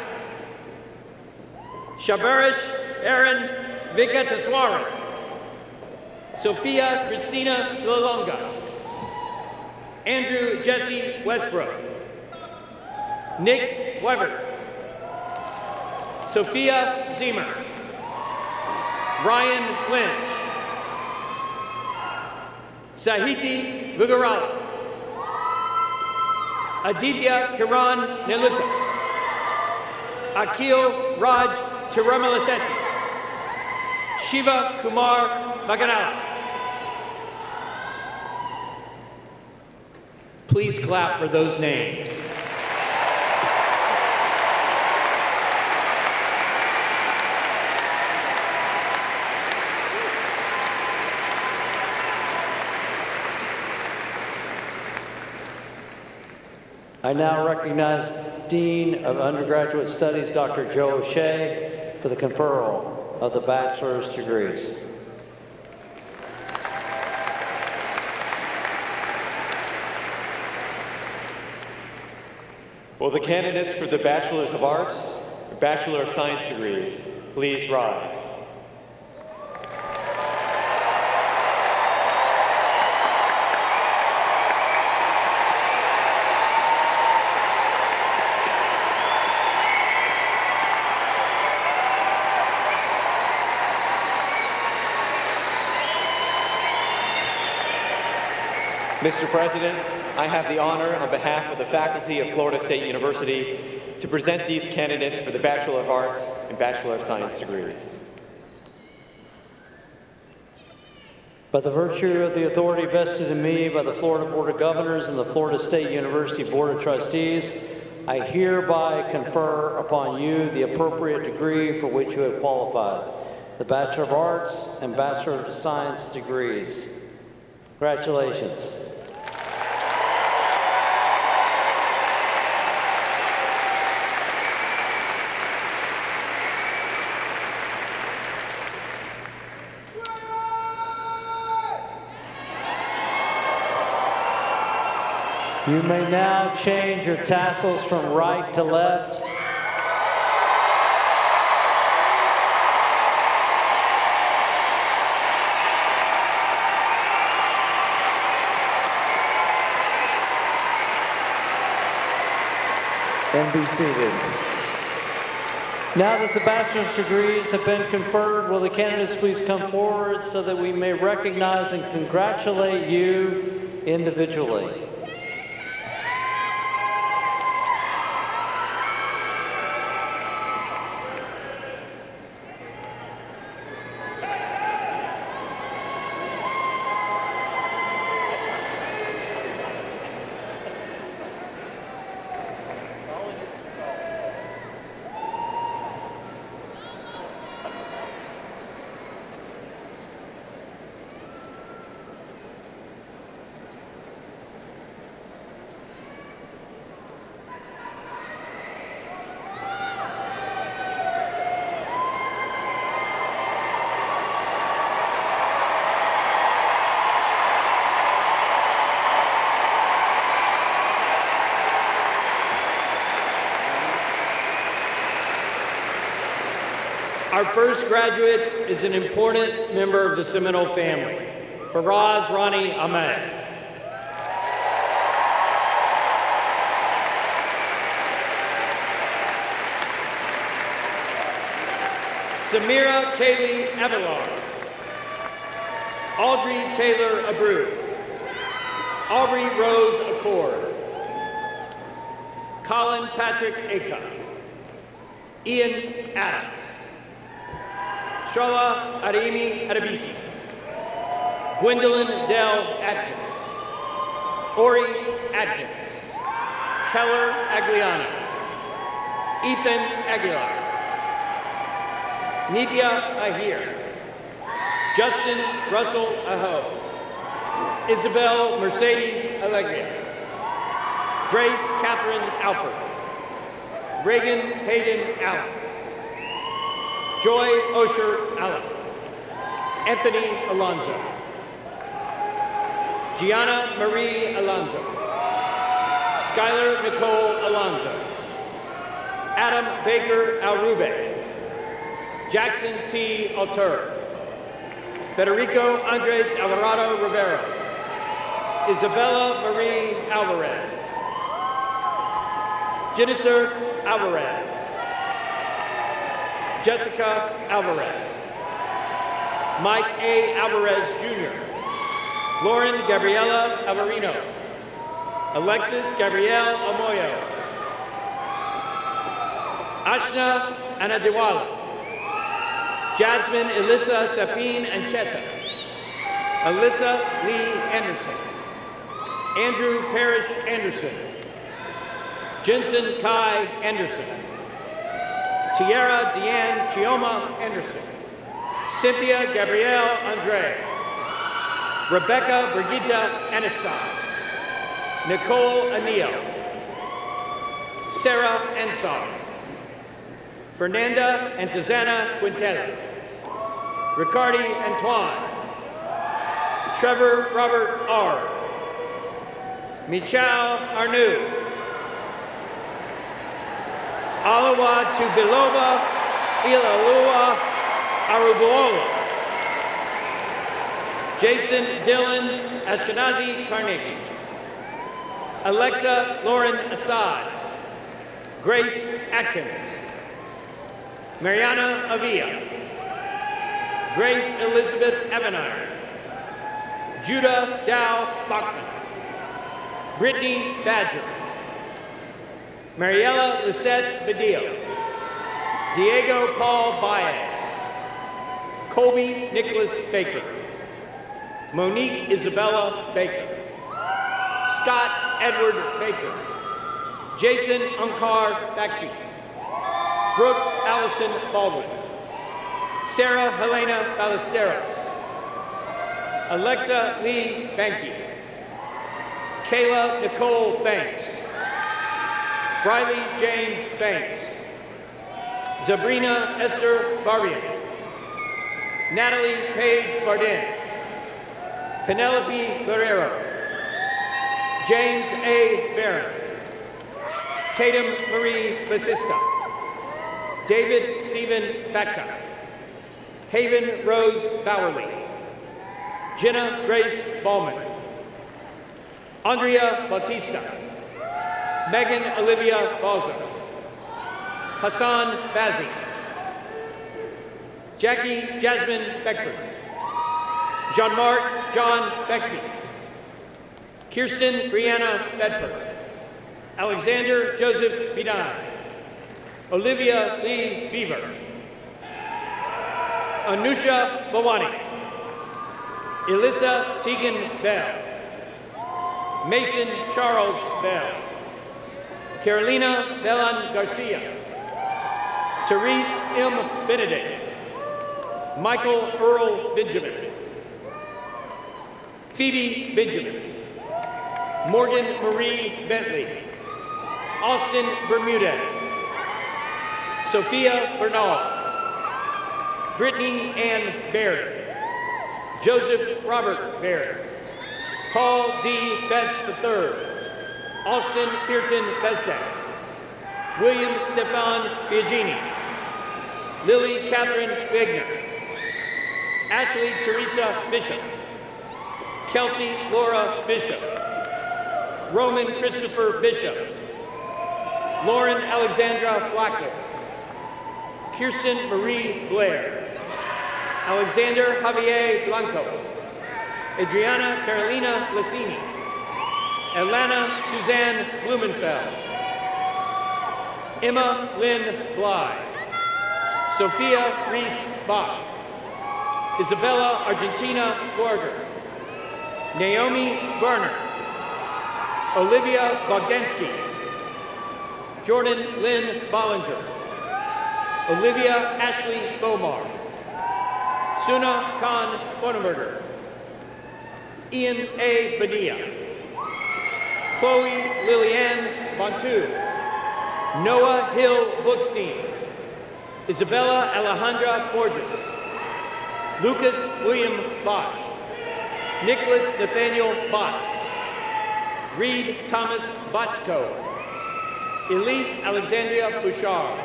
Shabarish Aaron Vikataswara, Sophia Christina Lalonga, Andrew Jesse Westbrook, Nick Weber, Sophia Ziemer, Ryan Lynch, Sahiti Vugarala, Aditya Kiran Neluta, Akil Raj Tirumalasetti, Shiva Kumar Maganala. Please clap for those names. I now recognize Dean of Undergraduate Studies, Dr. Joe O'Shea, for the conferral of the bachelor's degrees. Will the candidates for the Bachelor's of Arts or Bachelor of Science degrees please rise? Mr. President, I have the honor on behalf of the faculty of Florida State University to present these candidates for the Bachelor of Arts and Bachelor of Science degrees. By the virtue of the authority vested in me by the Florida Board of Governors and the Florida State University Board of Trustees, I hereby confer upon you the appropriate degree for which you have qualified, the Bachelor of Arts and Bachelor of Science degrees. Congratulations. You may now change your tassels from right to left. And be seated. Now that the bachelor's degrees have been conferred, will the candidates please come forward so that we may recognize and congratulate you individually. Our first graduate is an important member of the Seminole family, Faraz Rani Ahmed. Samira Kaylee Avilar, Audrey Taylor Abreu, Aubrey Rose Accord, Colin Patrick Acuff. Ian Adams. Shola Arimi Adebisi. Gwendolyn Dell Atkins. Ori Atkins. Keller Agliano. Ethan Aguilar. Nitya Ahir. Justin Russell Aho. Isabel Mercedes Alegria. Grace Catherine Alford. Reagan Hayden Allen. Joy Osher Allen. Anthony Alonzo. Gianna Marie Alonzo. Skylar Nicole Alonzo. Adam Baker Alrube. Jackson T. Altur. Federico Andres Alvarado Rivera. Isabella Marie Alvarez. Jennifer Alvarez. Jessica Alvarez. Mike A. Alvarez Jr. Lauren Gabriela Alvarino. Alexis Gabrielle Amoyo. Ashna Anadewala. Jasmine Elissa Sapine Ancheta. Alyssa Lee Anderson. Andrew Parrish Anderson. Jensen Kai Anderson. Tiara Deanne Chioma Anderson. Cynthia Gabrielle Andre. Rebecca Brigitta Aniston. Nicole Anil. Sarah Ensar. Fernanda Antizana Quintela. Ricardi Antoine. Trevor Robert R. Michal Arnoux. Alawa Tubilova Ilalua Arubuola. Jason Dylan Ashkenazi Carnegie. Alexa Lauren Assad. Grace Atkins. Mariana Avila. Grace Elizabeth Evanard. Judah Dow Bachman. Brittany Badger. Mariella Lisette Badillo. Diego Paul Baez. Colby Nicholas Baker. Monique Isabella Baker. Scott Edward Baker. Jason Unkar Bakshi. Brooke Allison Baldwin. Sarah Helena Ballesteros. Alexa Lee Banky. Kayla Nicole Banks. Briley James Banks. Sabrina Esther Barbian. Natalie Paige Bardin. Penelope Guerrero. James A. Barron. Tatum Marie Basista. David Stephen Batka. Haven Rose Bowerly. Jenna Grace Ballman. Andrea Bautista. Megan Olivia Balzer. Hassan Bazzi. Jackie Jasmine Beckford. Jean-Marc John Bexey. Kirsten Brianna Bedford. Alexander Joseph Bidan. Olivia Lee Beaver. Anusha Bawani. Elissa Tegan Bell. Mason Charles Bell. Carolina Bellan Garcia. Therese M. Benedict. Michael Earl Benjamin. Phoebe Benjamin. Morgan Marie Bentley. Austin Bermudez. Sophia Bernal. Brittany Ann Barry. Joseph Robert Barry. Paul D. Betts III. Austin Pearton Besdak. William Stefan Biagini. Lily Catherine Wigner. Ashley Teresa Bishop. Kelsey Laura Bishop. Roman Christopher Bishop. Lauren Alexandra Blackwood. Kirsten Marie Blair. Alexander Javier Blanco. Adriana Carolina Lassini. Atlanta Suzanne Blumenfeld. Emma Lynn Bly. Sophia Reese Bach. Isabella Argentina Gorger. Naomi Berner. Olivia Bogdansky. Jordan Lynn Bollinger. Olivia Ashley Bomar. Suna Khan Bonenberger. Ian A. Bonilla. Chloe Lilianne Bontu. Noah Hill Bookstein. Isabella Alejandra Borges. Lucas William Bosch. Nicholas Nathaniel Bosk. Reed Thomas Botsko. Elise Alexandria Bouchard.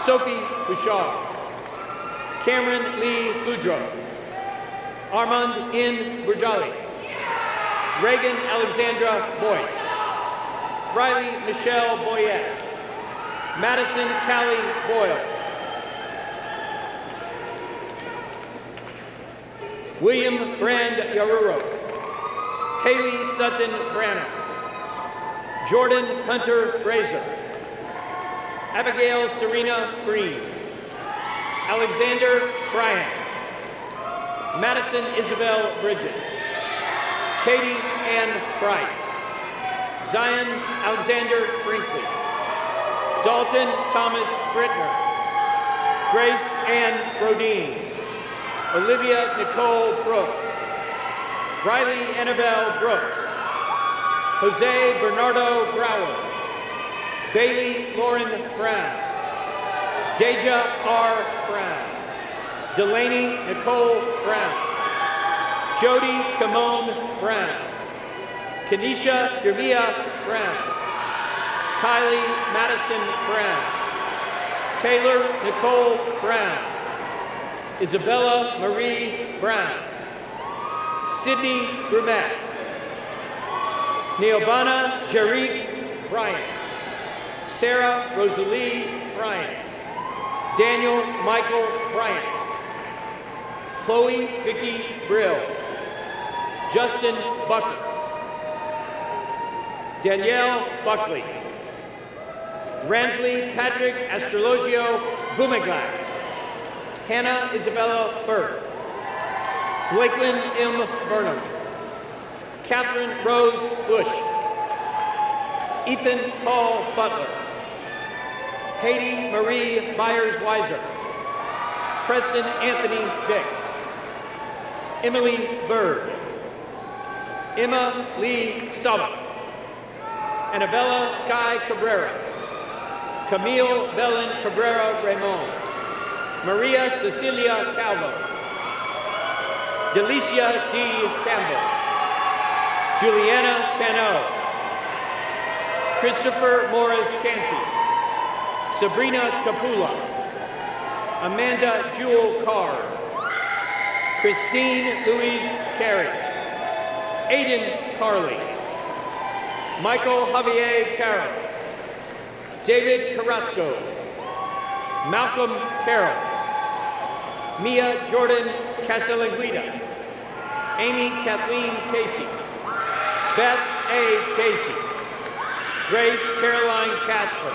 Sophie Bouchard. Cameron Lee Boudreau. Armand N. Burjali. Reagan Alexandra Boyce. Riley Michelle Boyette. Madison Callie Boyle. William Brand Yaruro. Haley Sutton Branham. Jordan Hunter Brazer. Abigail Serena Green. Alexander Bryant. Madison Isabel Bridges. Katie Ann Bright. Zion Alexander Brinkley. Dalton Thomas Brittner. Grace Ann Brodeen. Olivia Nicole Brooks. Riley Annabelle Brooks. Jose Bernardo Brower. Bailey Lauren Brown. Deja R. Brown. Delaney Nicole Brown. Jody Camone Brown. Kenesha Jermia Brown. Kylie Madison Brown. Taylor Nicole Brown. Isabella Marie Brown. Sydney Brumet. Neobana Jarique Bryant. Sarah Rosalie Bryant. Daniel Michael Bryant. Chloe Vicky Brill. Justin Bucker. Danielle Buckley. Ransley Patrick Astrologio Bumaglack. Hannah Isabella Burke. Blakelyn M. Burnham. Catherine Rose Bush. Ethan Paul Butler. Haiti Marie Myers-Weiser. Preston Anthony Vick. Emily Bird. Emma Lee Sullivan. Annabella Sky Cabrera. Camille Belen Cabrera Raymond. Maria Cecilia Calvo. Delicia D. Campbell. Juliana Cano. Christopher Morris Canty. Sabrina Capula. Amanda Jewel Carr. Christine Louise Carey. Aiden Carley. Michael Javier Carroll. David Carrasco. Malcolm Carroll. Mia Jordan Casalanguida. Amy Kathleen Casey. Beth A. Casey. Grace Caroline Casper.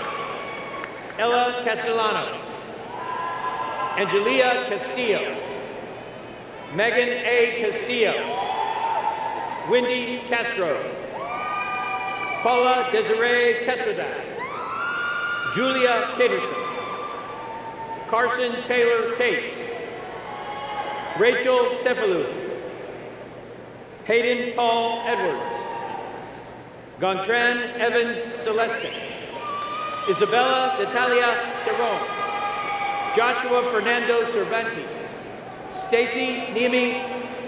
Ella Castellano. Angelia Castillo. Megan A. Castillo. Wendy Castro. Paula Desiree Kestradan. Julia Caterson. Carson Taylor Cates. Rachel Cephalou. Hayden Paul Edwards. Gontran Evans Celeste. Isabella Natalia Cerrone. Joshua Fernando Cervantes. Stacy Niemi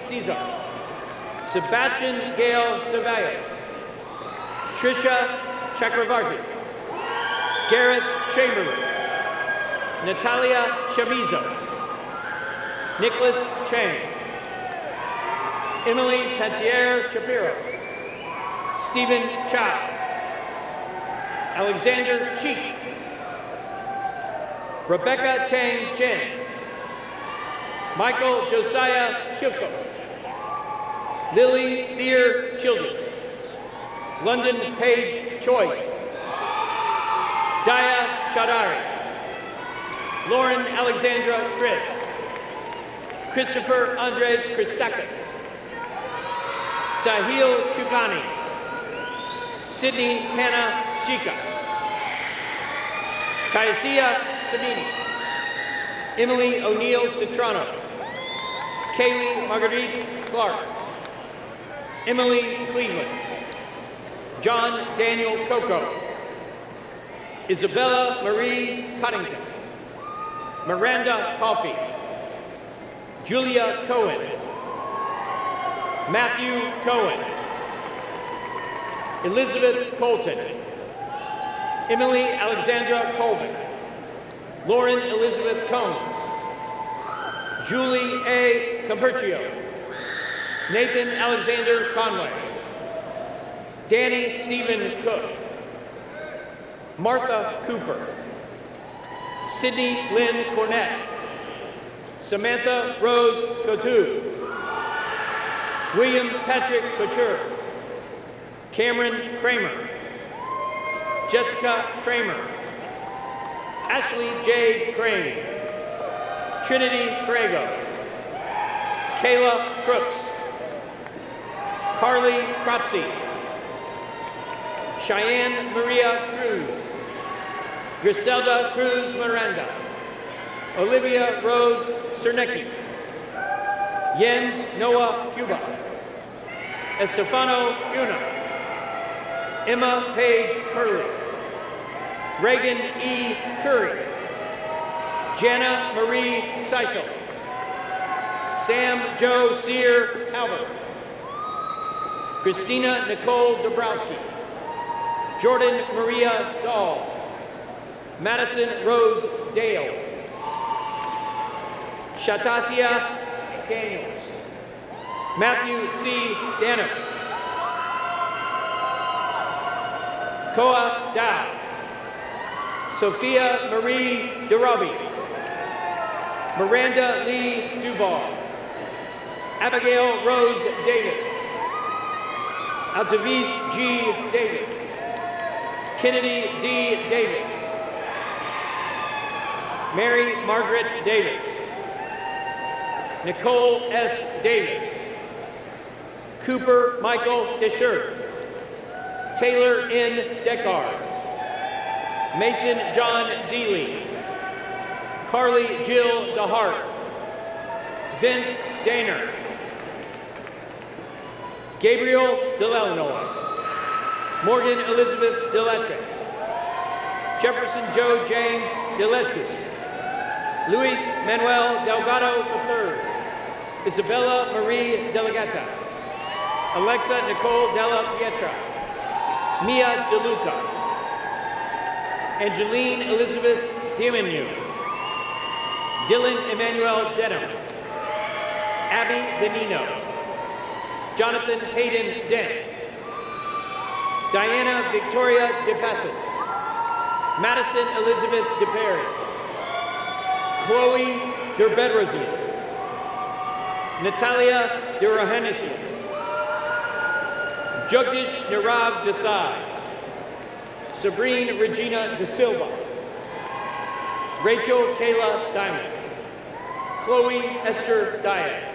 Cesar. Sebastian Gail Ceballos. Trisha Chakravarti. Gareth Chamberlain. Natalia Chamizo. Nicholas Chang. Emily Pantier Shapiro. Stephen Chow. Alexander Cheek. Rebecca Tang Chen. Michael Josiah Chilko. Lily Thier Childers. London Page Choice. Daya Chaudhary. Lauren Alexandra Chris. Christopher Andres Christakis. Sahil Chugani. Sydney Hannah Shika. Taisia Samini. Emily O'Neill Citrano. Kaylee Marguerite Clark. Emily Cleveland. John Daniel Coco. Isabella Marie Coddington. Miranda Coffey. Julia Cohen. Matthew Cohen. Elizabeth Colton. Emily Alexandra Colvin. Lauren Elizabeth Combs. Julie A. Camperchio. Nathan Alexander Conway. Danny Stephen Cook. Martha Cooper. Sydney Lynn Cornett. Samantha Rose Couture. William Patrick Couture. Cameron Kramer. Jessica Kramer. Ashley Jade Crane. Trinity Crago. Kayla Crooks. Carly Cropsey. Cheyenne Maria Cruz. Griselda Cruz Miranda. Olivia Rose Cernecki. Jens Noah Cuba. Estefano Una. Emma Page Curley. Reagan E. Curry. Jana Marie Seichel. Sam Joe Sear Halbert. Christina Nicole Dabrowski. Jordan Maria Dahl. Madison Rose Dale. Shatasia Daniels. Matthew C. Danner. Koa Dow. Sophia Marie DeRobbie. Miranda Lee Duval. Abigail Rose Davis. Altavis G. Davis. Kennedy D. Davis. Mary Margaret Davis. Nicole S. Davis. Cooper Michael Deschert. Taylor N. Deckard. Mason John Deely. Carly Jill DeHart. Vince Daner. Gabriel Delanoy. Morgan Elizabeth Delettre. Jefferson Joe James Delescu. Luis Manuel Delgado III. Isabella Marie Delegata. Alexa Nicole Della Pietra. Mia DeLuca. Angeline Elizabeth Diemenu. Dylan Emmanuel Dedham. Abby Denino. Jonathan Hayden Dent. Diana Victoria DePassos. Madison Elizabeth DePerry. Chloe Derbedrosian. Natalia Durahanesian. Jagdish Nirav Desai. Sabrine Regina De Silva. Rachel Kayla Diamond. Chloe Esther Diaz.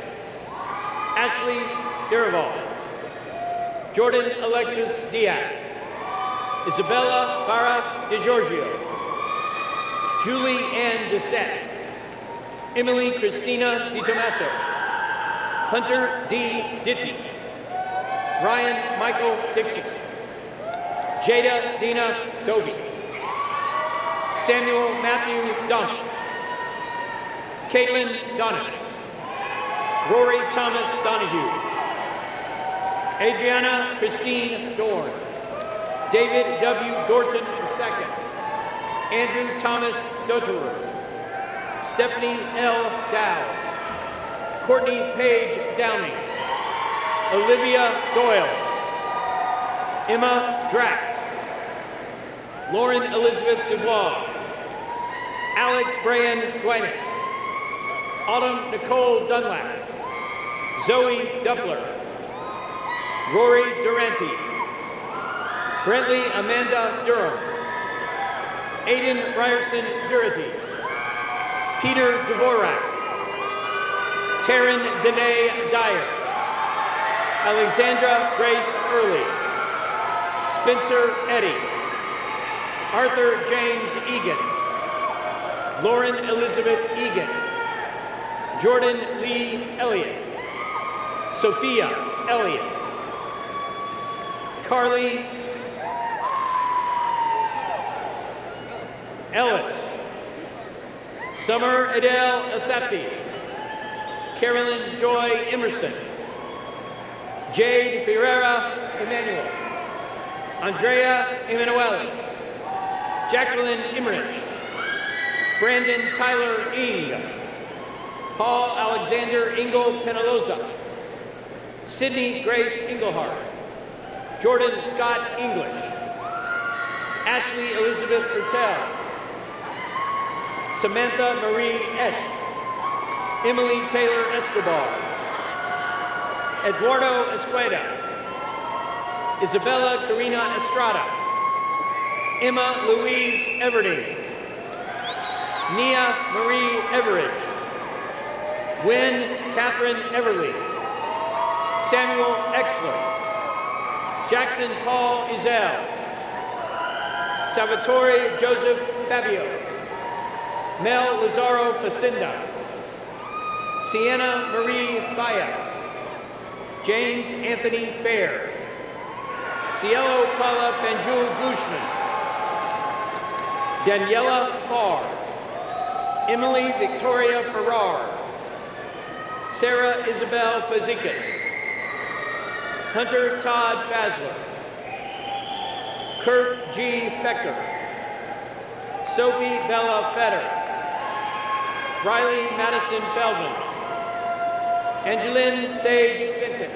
Ashley Derival. Jordan Alexis Diaz. Isabella Barra DeGiorgio. Julie Ann Dissette. Emily Christina DiTomaso. Hunter D. Ditti. Ryan Michael Dixon. Jada Dina Dobie. Samuel Matthew Donch. Caitlin Donis. Rory Thomas Donahue. Adriana Christine Dorn. David W. Dorton II. Andrew Thomas Doterer. Stephanie L. Dow. Courtney Paige Downing. Olivia Doyle. Emma Drack. Lauren Elizabeth Dubois. Alex Brian Guinness. Autumn Nicole Dunlap. Zoe Doubler. Rory Durante. Brentley Amanda Durham. Aiden Ryerson Durity, Peter Dvorak, Taryn Danae Dyer, Alexandra Grace Early, Spencer Eddy, Arthur James Egan, Lauren Elizabeth Egan, Jordan Lee Elliott, Sophia Elliott, Carly Ellis, Summer Adele Asafti, Carolyn Joy Emerson, Jade Ferreira Emmanuel, Andrea Emanuele, Jacqueline Emmerich, Brandon Tyler Ing, Paul Alexander Ingle Penaloza, Sydney Grace Engelhardt, Jordan Scott English, Ashley Elizabeth Bertel, Samantha Marie Esch, Emily Taylor Escobar, Eduardo Esqueda, Isabella Karina Estrada, Emma Louise Everding, Nia Marie Everidge, Gwen Catherine Everly, Samuel Exler, Jackson Paul Ezel, Salvatore Joseph Fabio, Mel Lazaro Facinda, Sienna Marie Faya, James Anthony Fair, Cielo Paula Panjul Glushman, Daniela Farr, Emily Victoria Farrar, Sarah Isabel Fazikas, Hunter Todd Fazler, Kurt G. Fechter, Sophie Bella Fetter, Riley Madison Feldman, Angeline Sage Fenton,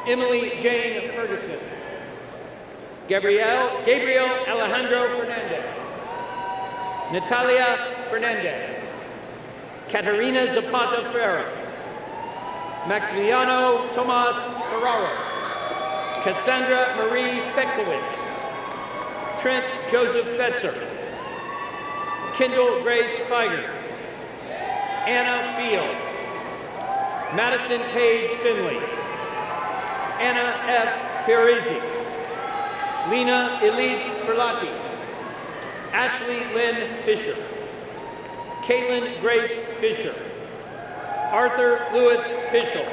Emily Jane Ferguson, Gabriel Alejandro Fernandez, Natalia Fernandez, Caterina Zapata Ferreira, Maximiliano Tomas Ferraro, Cassandra Marie Fecklowitz, Trent Joseph Fetzer, Kendall Grace Feiger, Anna Field, Madison Paige Finley, Anna F. Fiorizi, Lena Elite Ferlati, Ashley Lynn Fisher, Caitlin Grace Fisher, Arthur Lewis Fischel,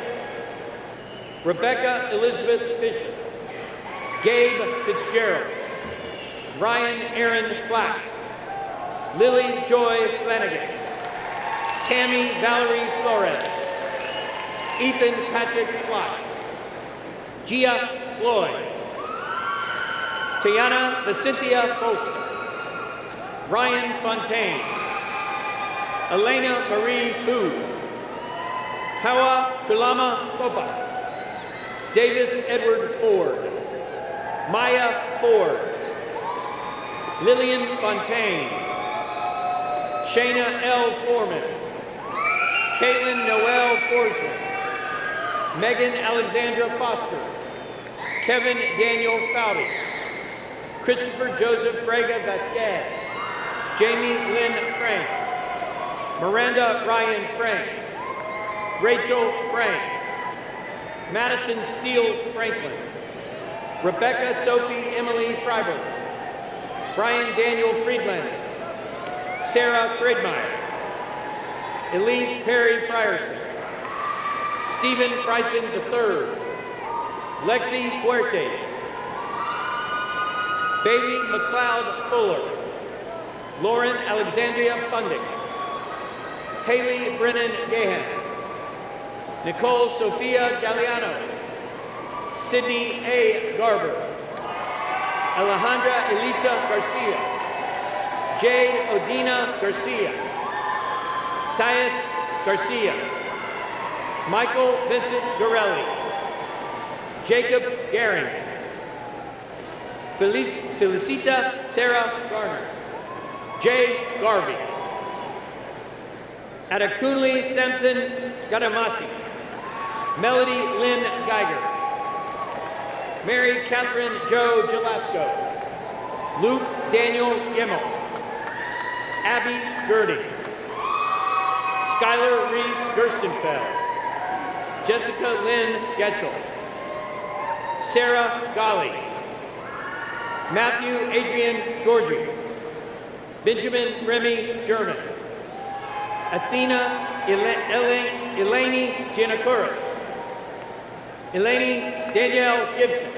Rebecca Elizabeth Fisher, Gabe Fitzgerald, Ryan Aaron Flax, Lily Joy Flanagan, Tammy Valerie Flores, Ethan Patrick Flock, Gia Floyd, Tiana Vicentia Folster, Ryan Fontaine, Elena Marie Fu, Hawa Kulama Fopa, Davis Edward Ford, Maya Ford, Lillian Fontaine, Shayna L. Foreman, Caitlin Noel Forsman, Megan Alexandra Foster, Kevin Daniel Fowdy, Christopher Joseph Frega Vasquez, Jamie Lynn Frank, Miranda Ryan Frank, Rachel Frank, Madison Steele Franklin, Rebecca Sophie Emily Freiberg, Brian Daniel Friedland, Sarah Friedmeier, Elise Perry Frierson, Stephen Bryson III, Lexi Huertes, Bailey McLeod Fuller, Lauren Alexandria Fundick, Haley Brennan Gahan, Nicole Sophia Galliano, Sydney A. Garber, Alejandra Elisa Garcia, Jade Odina Garcia, Thais Garcia, Michael Vincent Gorelli, Jacob Garing, Felicita Sarah Garner, Jay Garvey, Atakunli Samson Gadamasi, Melody Lynn Geiger, Mary Catherine Joe Jalasco, Luke Daniel Gemmel, Abby Girding, Skylar Reese Gerstenfeld, Jessica Lynn Getchell, Sarah Golly, Matthew Adrian Gorgie, Benjamin Remy German, Athena Eleni Giannakouros, Eleni Danielle Gibson,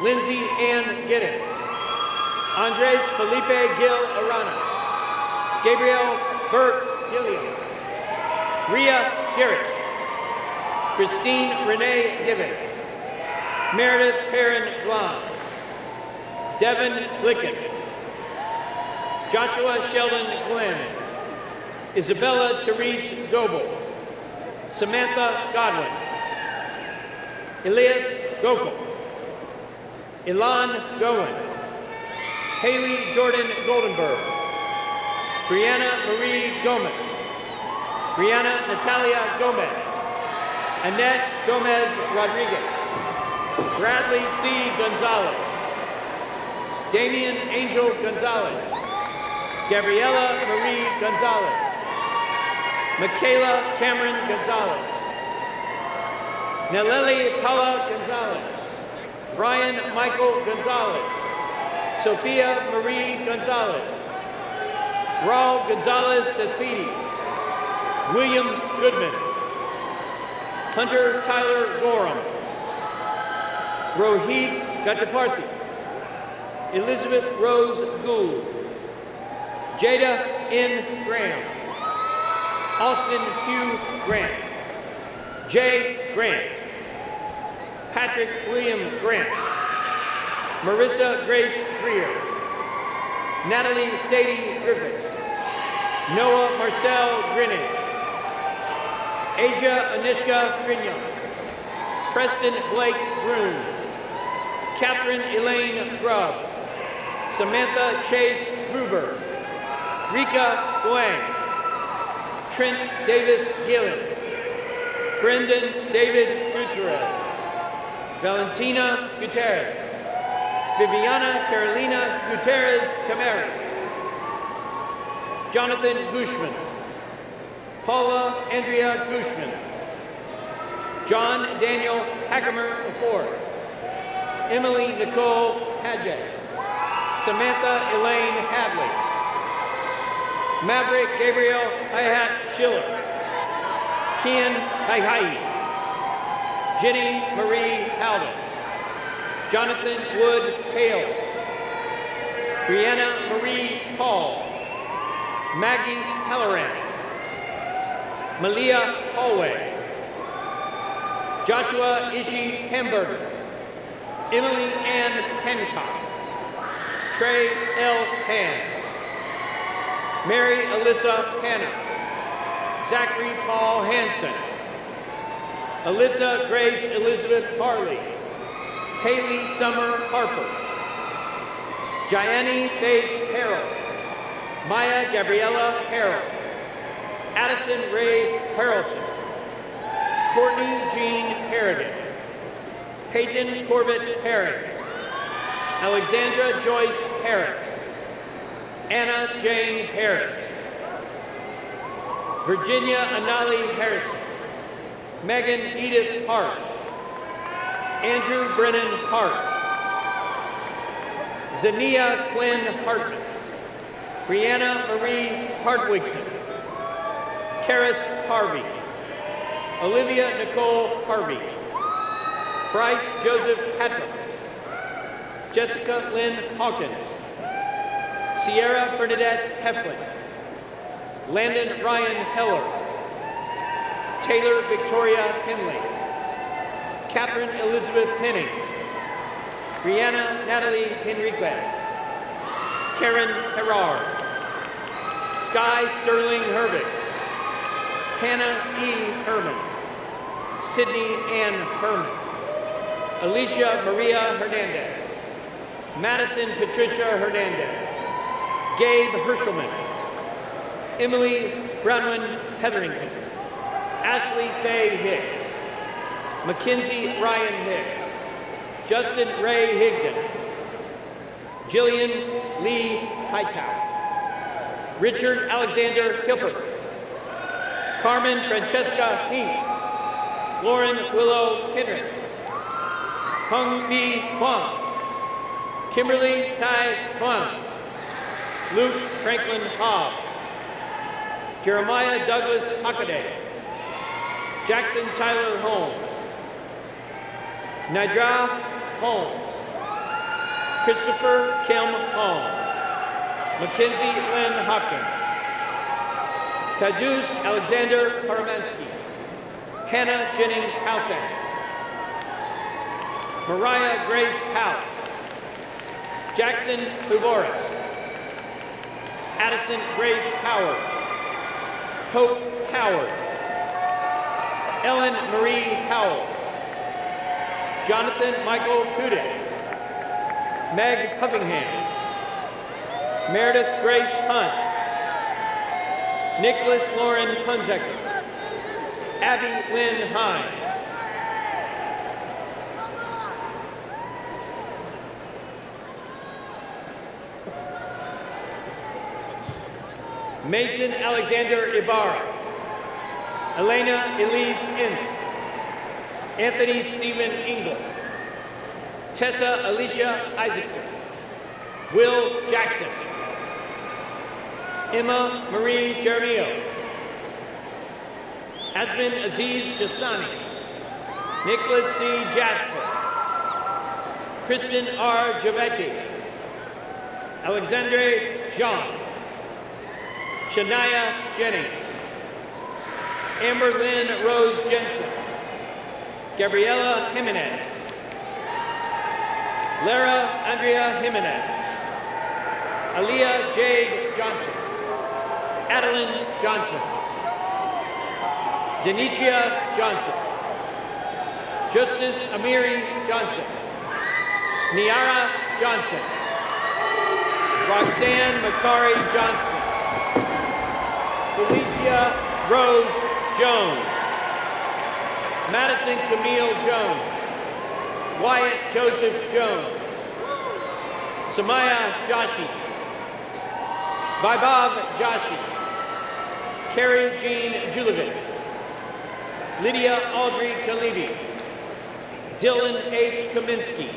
Lindsay Ann Giddens, Andres Felipe Gil Arana, Gabriel Burt Gilliam, Ria Garish, Christine Renee Gibbons, Meredith Perrin Blond, Devin Glicken, Joshua Sheldon Glenn, Isabella Therese Goebel, Samantha Godwin, Elias Gokel, Ilan Goen, Haley Jordan Goldenberg, Brianna Marie Gomez, Brianna Natalia Gomez, Annette Gomez Rodriguez, Bradley C. Gonzalez, Damian Angel Gonzalez, Gabriela Marie Gonzalez, Michaela Cameron Gonzalez, Naleli Paula Gonzalez, Brian Michael Gonzalez, Sophia Marie Gonzalez, Raul Gonzalez Cespedes, William Goodman, Hunter Tyler Gorham, Rohit Gataparthi, Elizabeth Rose Gould, Jada N. Graham, Austin Hugh Grant, Jay Grant, Patrick William Grant, Marissa Grace Greer, Natalie Sadie Griffiths, Noah Marcel Greenidge, Asia Anishka Grignon, Preston Blake Bruns, Catherine Elaine Grubb, Samantha Chase Gruber, Rika Guang, Trent Davis Gillen, Brendan David Gutierrez, Valentina Gutierrez, Viviana Carolina Gutierrez Camara, Jonathan Gushman, Paula Andrea Gushman, John Daniel Hackemer IV, Emily Nicole Hadjes, Samantha Elaine Hadley, Maverick Gabriel Hayat Schiller, Kian Haihai, Jenny Marie Howden, Jonathan Wood Hales, Brianna Marie Paul, Maggie Halloran, Malia Hallway, Joshua Ishi Hamburger, Emily Ann Hancock, Trey L. Hands, Mary Alyssa Hanna, Zachary Paul Hansen, Alyssa Grace Elizabeth Harley, Haley Summer Harper, Jayani Faith Harrell, Maya Gabriella Harrell, Addison Ray Harrelson, Courtney Jean Harrigan, Peyton Corbett Herring, Alexandra Joyce Harris, Anna Jane Harris, Virginia Anali Harrison, Megan Edith Harsh, Andrew Brennan Hart, Zania Quinn Hartman, Brianna Marie Hardwigson, Karis Harvey, Olivia Nicole Harvey, Bryce Joseph Hadrick, Jessica Lynn Hawkins, Sierra Bernadette Heflin, Landon Ryan Heller, Taylor Victoria Henley, Catherine Elizabeth Henning, Brianna Natalie Henriquez, Karen Herrard, Sky Sterling Herbig, Hannah E. Herman, Sydney Ann Herman, Alicia Maria Hernandez, Madison Patricia Hernandez, Gabe Hershelman, Emily Brownwin Hetherington, Ashley Faye Hicks, Mackenzie Ryan Hicks, Justin Ray Higdon, Jillian Lee Hightower, Richard Alexander Hilper. Carmen Francesca Hink. Lauren Willow Hendricks. Hung Mi Huang. Kimberly Tai Huang. Luke Franklin Hobbs. Jeremiah Douglas Hockaday. Jackson Tyler Holmes. Nidra Holmes. Christopher Kim Holmes. Mackenzie Lynn Hopkins. Tadeusz Alexander Paramansky. Hannah Jennings Housen. Mariah Grace House. Jackson Huboris. Addison Grace Howard. Hope Howard. Ellen Marie Howell. Jonathan Michael Hudick. Meg Huffingham. Meredith Grace Hunt. Nicholas Lauren Hunzecker. Abby Lynn Hines. Mason Alexander Ibarra. Elena Elise Ince. Anthony Stephen Engel. Tessa Alicia Isaacson. Will Jackson. Emma Marie Jeremio. Asmin Aziz Jasani. Nicholas C. Jasper. Kristen R. Givetti. Alexandre Jean. Shania Jennings. Amber Lynn Rose Jensen. Gabriela Jimenez. Lara Andrea Jimenez. Aaliyah Jade Johnson. Adeline Johnson. Denitria Johnson. Justice Amiri Johnson. Niara Johnson. Roxanne Macari Johnson. Felicia Rose Jones. Madison Camille Jones. Wyatt Joseph Jones. Samaya Joshi. Vaibhav Joshi. Carrie Jean Julovich. Lydia Audrey Kalibi. Dylan H. Kaminsky.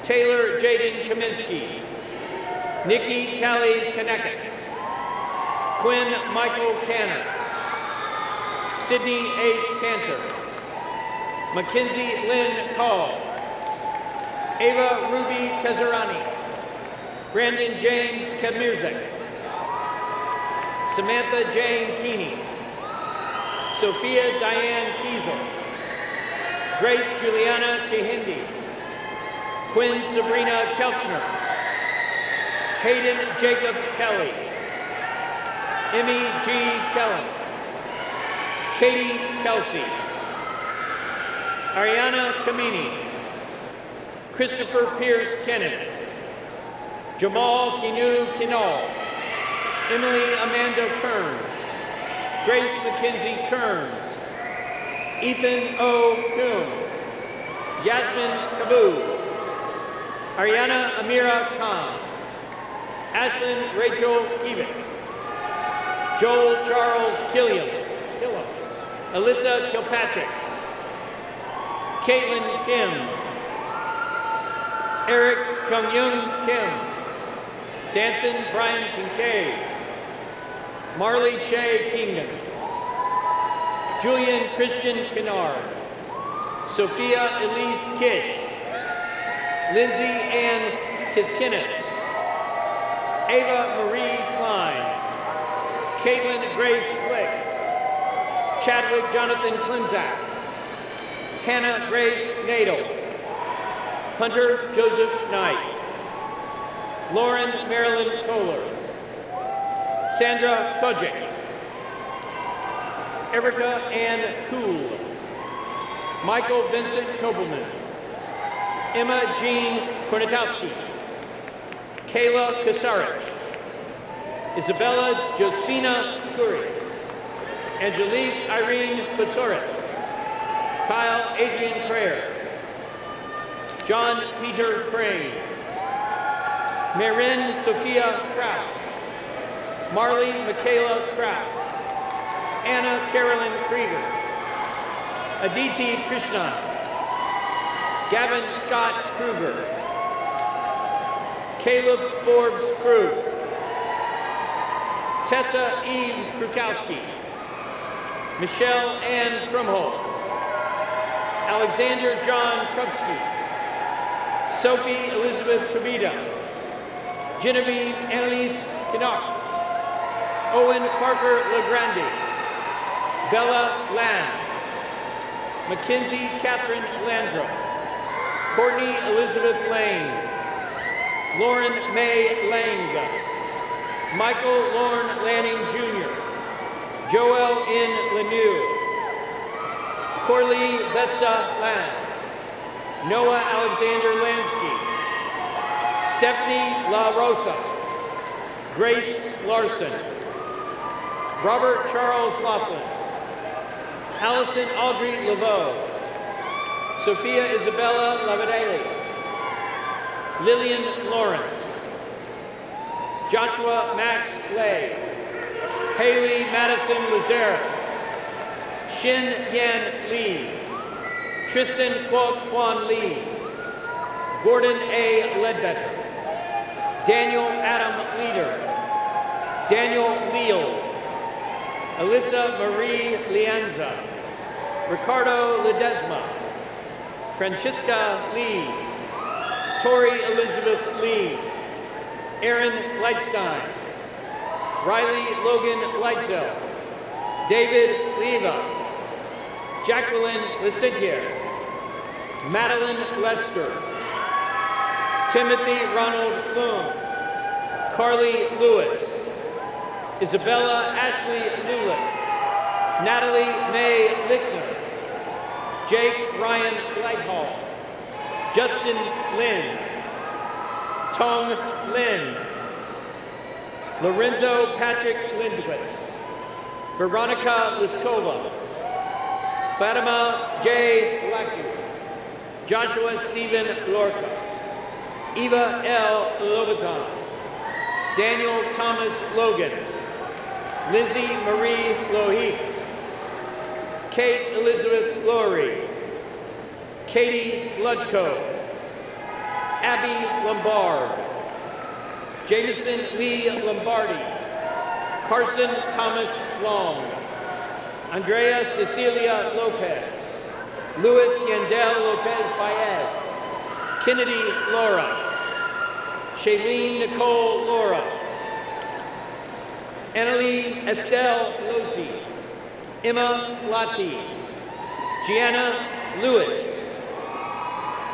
Taylor Jaden Kaminsky. Nikki Callie Kanekis. Quinn Michael Canner. Sydney H. Cantor. Mackenzie Lynn Call. Ava Ruby Kazarani. Brandon James Kamirzek. Samantha Jane Keeney. Sophia Diane Kiesel. Grace Juliana Kahindi. Quinn Sabrina Kelchner. Hayden Jacob Kelly. Emmy G. Kellen. Katie Kelsey. Ariana Kamini. Christopher Pierce Kennan. Jamal Kinu Kinal. Emily Amanda Kern. Grace Mackenzie Kearns. Ethan O. Kuhn. Yasmin Kabu. Ariana Amira Khan. Ashlyn Rachel Keevick. Joel Charles Killiam. Alyssa Kilpatrick. Caitlin Kim. Eric Kyung-Yoon Kim. Danson Brian Kincaid. Marley Shea Kingdon. Julian Christian Kennard. Sophia Elise Kish. Lindsay Ann Kiskinis. Ava Marie Klein. Caitlin Grace Click. Chadwick Jonathan Klimzak. Hannah Grace Nadel. Hunter Joseph Knight. Lauren Marilyn Kohler. Sandra Kojic. Erica Ann Kuhl. Michael Vincent Kobelman. Emma Jean Kornatowski. Kayla Kasarich. Isabella Josefina Curry. Angelique Irene Futsoris. Kyle Adrian Prayer. John Peter Crane. Marin Sophia Kraus. Marley Michaela Kraus, Anna Carolyn Krieger, Aditi Krishnan, Gavin Scott Kruger, Caleb Forbes Krug, Tessa Eve Krukowski, Michelle Ann Krumholtz, Alexander John Krupski, Sophie Elizabeth Kavita, Genevieve Annalise Kinnock, Owen Parker LeGrande, Bella Land, Mackenzie Catherine Landrum, Courtney Elizabeth Lane, Lauren May Lang, Michael Lorne Lanning Jr., Joel N. Lanoux, Corley Vesta Lands, Noah Alexander Lansky, Stephanie La Rosa, Grace Larson, Robert Charles Laughlin, Allison Audrey Laveau, Sophia Isabella Lavadele, Lillian Lawrence, Joshua Max Lay, Haley Madison Lazara, Shin Yan Lee, Tristan Kwok Kwan Lee, Gordon A. Ledbetter, Daniel Adam Leader, Daniel Leal, Alyssa Marie Lianza, Ricardo Ledesma, Francisca Lee, Tori Elizabeth Lee, Aaron Lightstein, Riley Logan Lightzel, David Leva, Jacqueline Lecitier, Madeline Lester, Timothy Ronald Loom, Carly Lewis, Isabella Ashley Lewis, Natalie Mae Lickner, Jake Ryan Lighthall, Justin Lin, Tong Lin, Lorenzo Patrick Lindquist, Veronica Liskova, Fatima J. Lackey, Joshua Stephen Lorca, Eva L. Lobaton, Daniel Thomas Logan, Lindsay Marie Lohik, Kate Elizabeth Laurie, Katie Lutko, Abby Lombard, Jameson Lee Lombardi, Carson Thomas Long, Andrea Cecilia Lopez, Luis Yandel Lopez Baez, Kennedy Laura, Shailene Nicole Laura, Annalie Estelle Lozi, Emma Lati, Gianna Lewis,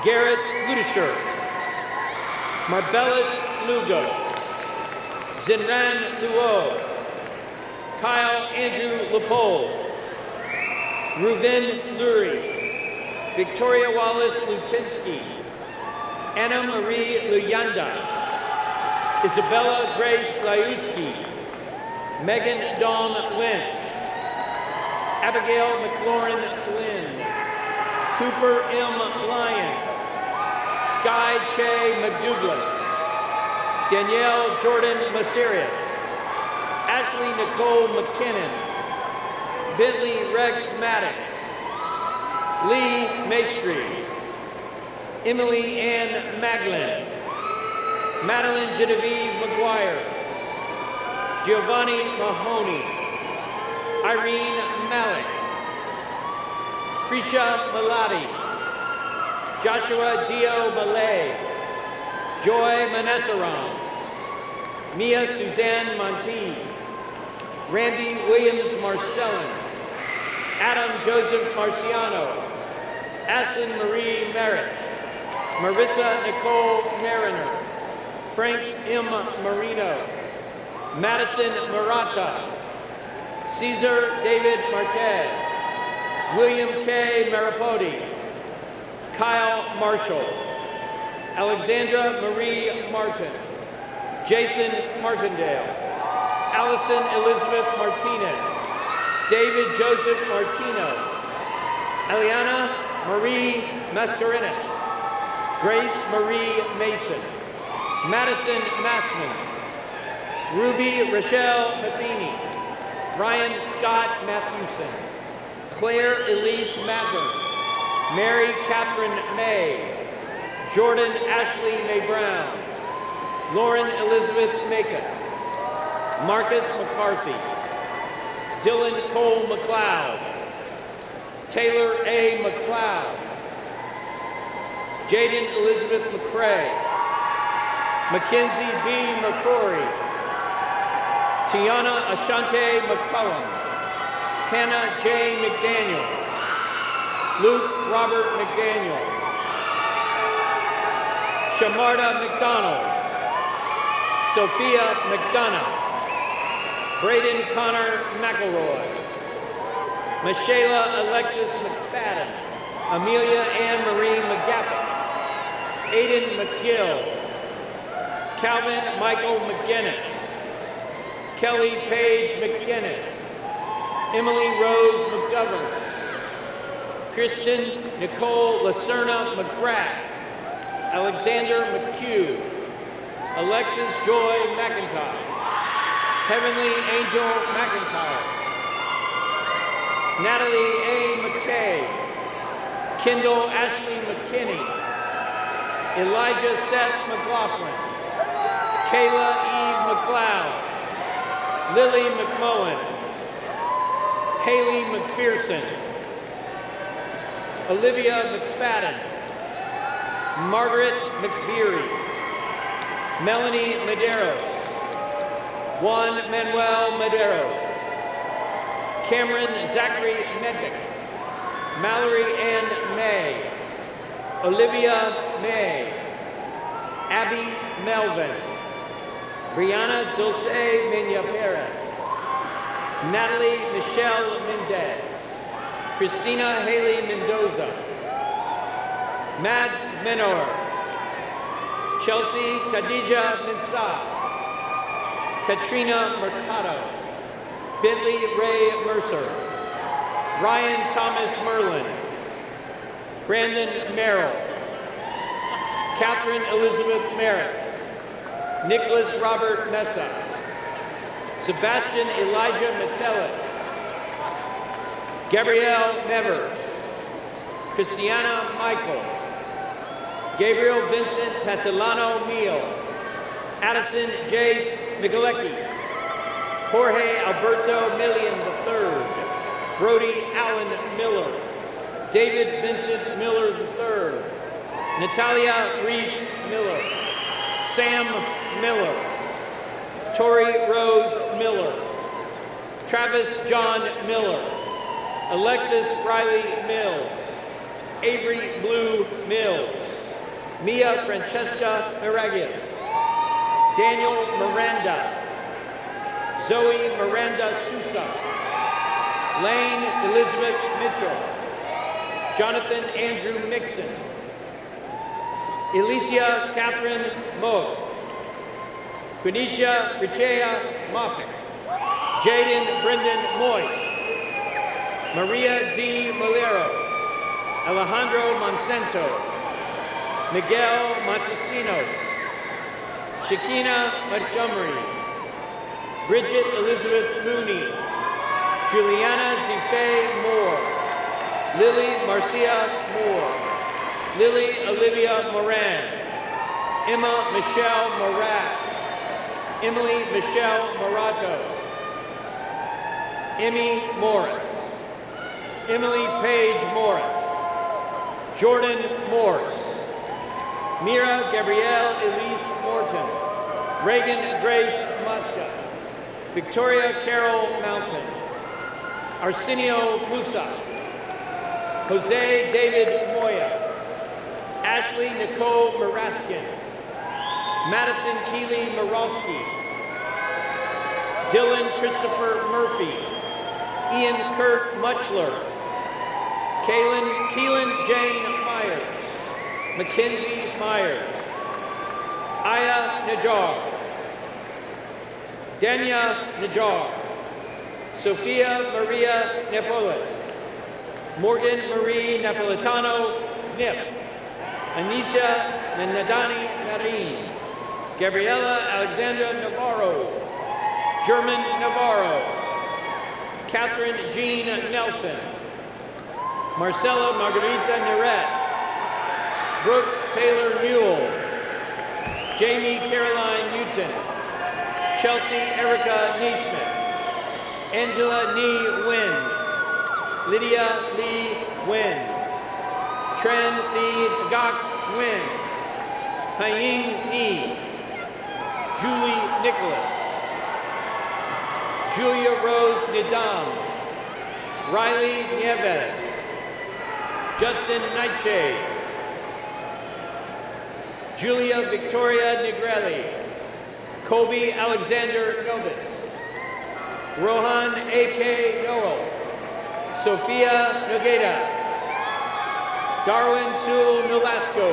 Garrett Ludisher, Marbellis Lugo, Zinran Luo, Kyle Andrew Lepole, Reuven Lurie, Victoria Wallace Lutinsky, Anna Marie Luyanda, Isabella Grace Liuski, Megan Dawn Lynch, Abigail McLaurin Lynn, Cooper M. Lyon, Sky Che McDouglas, Danielle Jordan Maserius, Ashley Nicole McKinnon, Bentley Rex Maddox, Lee Maestri, Emily Ann Maglin, Madeline Genevieve McGuire, Giovanni Mahoney, Irene Malik, Krisha Malati, Joshua Dio Ballet, Joy Manessaram, Mia Suzanne Monti, Randy Williams Marcellin, Adam Joseph Marciano, Ashlyn Marie Merritt, Marissa Nicole Mariner, Frank M. Marino, Madison Murata, Cesar David Marquez, William K. Maripodi, Kyle Marshall, Alexandra Marie Martin, Jason Martindale, Allison Elizabeth Martinez, David Joseph Martino, Eliana Marie Mascarenas, Grace Marie Mason, Madison Massman, Ruby Rochelle Matheny, Ryan Scott Mathewson, Claire Elise Mather, Mary Catherine May, Jordan Ashley May Brown, Lauren Elizabeth Macon, Marcus McCarthy, Dylan Cole McLeod, Taylor A. McLeod, Jaden Elizabeth McCray, Mackenzie B. McCrory, Tiana Ashante McCullum, Hannah J. McDaniel, Luke Robert McDaniel, Shamarda McDonald, Sophia McDonough, Braden Connor McElroy, Michaela Alexis McFadden, Amelia Ann Marie McGaffin, Aiden McGill, Calvin Michael McGinnis, Kelly Paige McGinnis, Emily Rose McGovern, Kristen Nicole Lacerna McGrath, Alexander McHugh, Alexis Joy McIntyre, Heavenly Angel McIntyre, Natalie A. McKay, Kendall Ashley McKinney, Elijah Seth McLaughlin, Kayla Eve McLeod, Lily McMullen, Haley McPherson, Olivia McSpadden, Margaret McBeery, Melanie Medeiros, Juan Manuel Medeiros, Cameron Zachary Medvick, Mallory Ann May, Olivia May, Abby Melvin, Brianna Dulce Mena Perez, Natalie Michelle Mendez, Christina Haley Mendoza, Mads Menor, Chelsea Khadija Mensah, Katrina Mercado, Bentley Ray Mercer, Ryan Thomas Merlin, Brandon Merrill, Catherine Elizabeth Merritt, Nicholas Robert Mesa, Sebastian Elijah Metellus, Gabrielle Nevers, Christiana Michael, Gabriel Vincent Patilano Meal, Addison Jace Migalecki, Jorge Alberto Millian III, Brody Allen Miller, David Vincent Miller III, Natalia Reese Miller, Sam Miller, Tori Rose Miller, Travis John Miller, Alexis Riley Mills, Avery Blue Mills, Mia Francesca Miragius, Daniel Miranda, Zoe Miranda Sousa, Lane Elizabeth Mitchell, Jonathan Andrew Nixon, Alicia Catherine Moog, Quenisha Richea Moffitt, Jaden Brendan Moyes, Maria D. Malero, Alejandro Monsanto, Miguel Montesinos, Shakina Montgomery, Bridget Elizabeth Mooney, Juliana Zife Moore, Lily Marcia Moore, Lily Olivia Moran, Emma Michelle Morat, Emily Michelle Morato, Emmy Morris, Emily Page Morris, Jordan Morse, Mira Gabrielle Elise Morton, Reagan Grace Musca, Victoria Carol Mountain, Arsenio Musa, Jose David Moya, Ashley Nicole Maraskin, Madison Keeley Morosky, Dylan Christopher Murphy, Ian Kurt Muchler, Keelan Jane Myers, Mackenzie Myers, Aya Najar, Dania Najar, Sophia Maria Nepolis, Morgan Marie Napolitano Nip, Anisha Nadani Narin, Gabriela Alexandra Navarro, German Navarro, Catherine Jean Nelson, Marcella Margarita Neret, Brooke Taylor Newell, Jamie Caroline Newton, Chelsea Erica Neesmith, Angela Nee Nguyen, Lydia Lee Nguyen, Tran Thi Gak Nguyen, Haiying Yi, Julie Nicholas, Julia Rose Nidam, Riley Nieves, Justin Nightshade, Julia Victoria Negrelli, Colby Alexander Novus, Rohan A.K. Noel, Sophia Nogueda, Darwin Sewell Nolasco,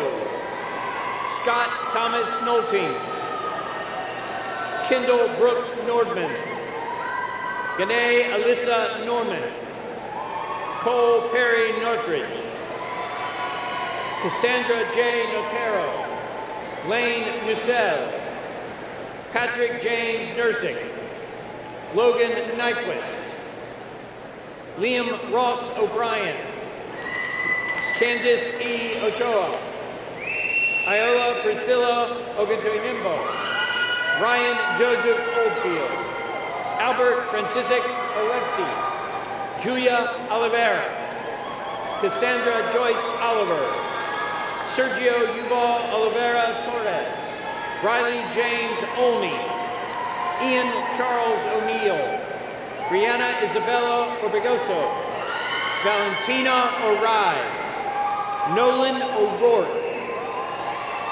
Scott Thomas Nolting, Kendall Brooke Nordman, Gane Alyssa Norman, Cole Perry Northridge, Cassandra J. Notero, Lane Nussel, Patrick James Nursing, Logan Nyquist, Liam Ross O'Brien, Candice E. Ochoa, Iola Priscilla Oguntoyimbo, Ryan Joseph Oldfield, Albert Francisek Alexi, Julia Oliveira, Cassandra Joyce Oliver, Sergio Yuval Oliveira Torres, Riley James Olney, Ian Charles O'Neill, Brianna Isabella Orbegoso, Valentina O'Rye, Nolan O'Rourke,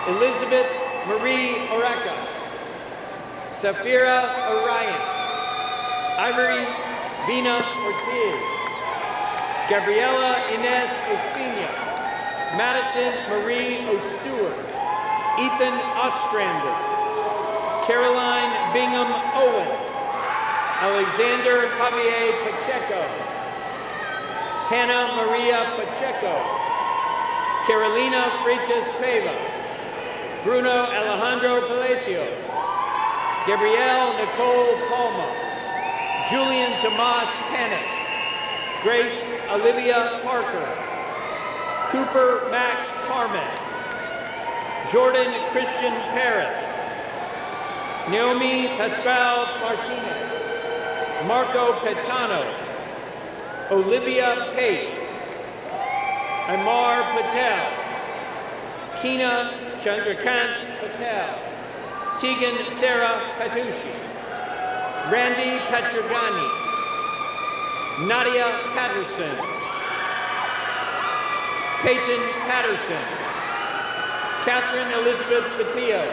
Elizabeth Marie Oraca, Safira Orion, Ivory Vina Ortiz, Gabriela Inez Ospina, Madison Marie O'Stewart, Ethan Ostrander, Caroline Bingham Owen, Alexander Javier Pacheco, Hannah Maria Pacheco, Carolina Freitas Peva, Bruno Alejandro Palacios, Gabrielle Nicole Palma, Julian Tomas Panek, Grace Olivia Parker, Cooper Max Carmen, Jordan Christian Paris, Naomi Pascal Martinez, Marco Petano, Olivia Pate, Amar Patel, Keena Chandrakant Patel, Tegan Sarah Patushi, Randy Petrogani, Nadia Patterson, Peyton Patterson, Catherine Elizabeth Patillo,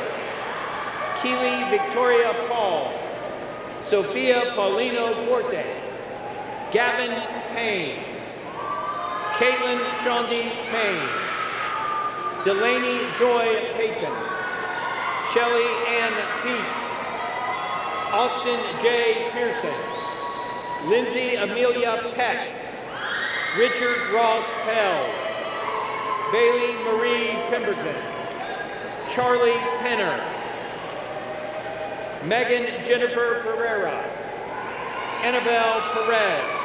Keely Victoria Paul, Sophia Paulino Forte, Gavin Payne, Caitlin Shondi Payne, Delaney Joy Payton, Shelley Ann Peach, Austin J. Pearson, Lindsay Amelia Peck, Richard Ross Pell, Bailey Marie Pemberton, Charlie Penner, Megan Jennifer Pereira, Annabelle Perez,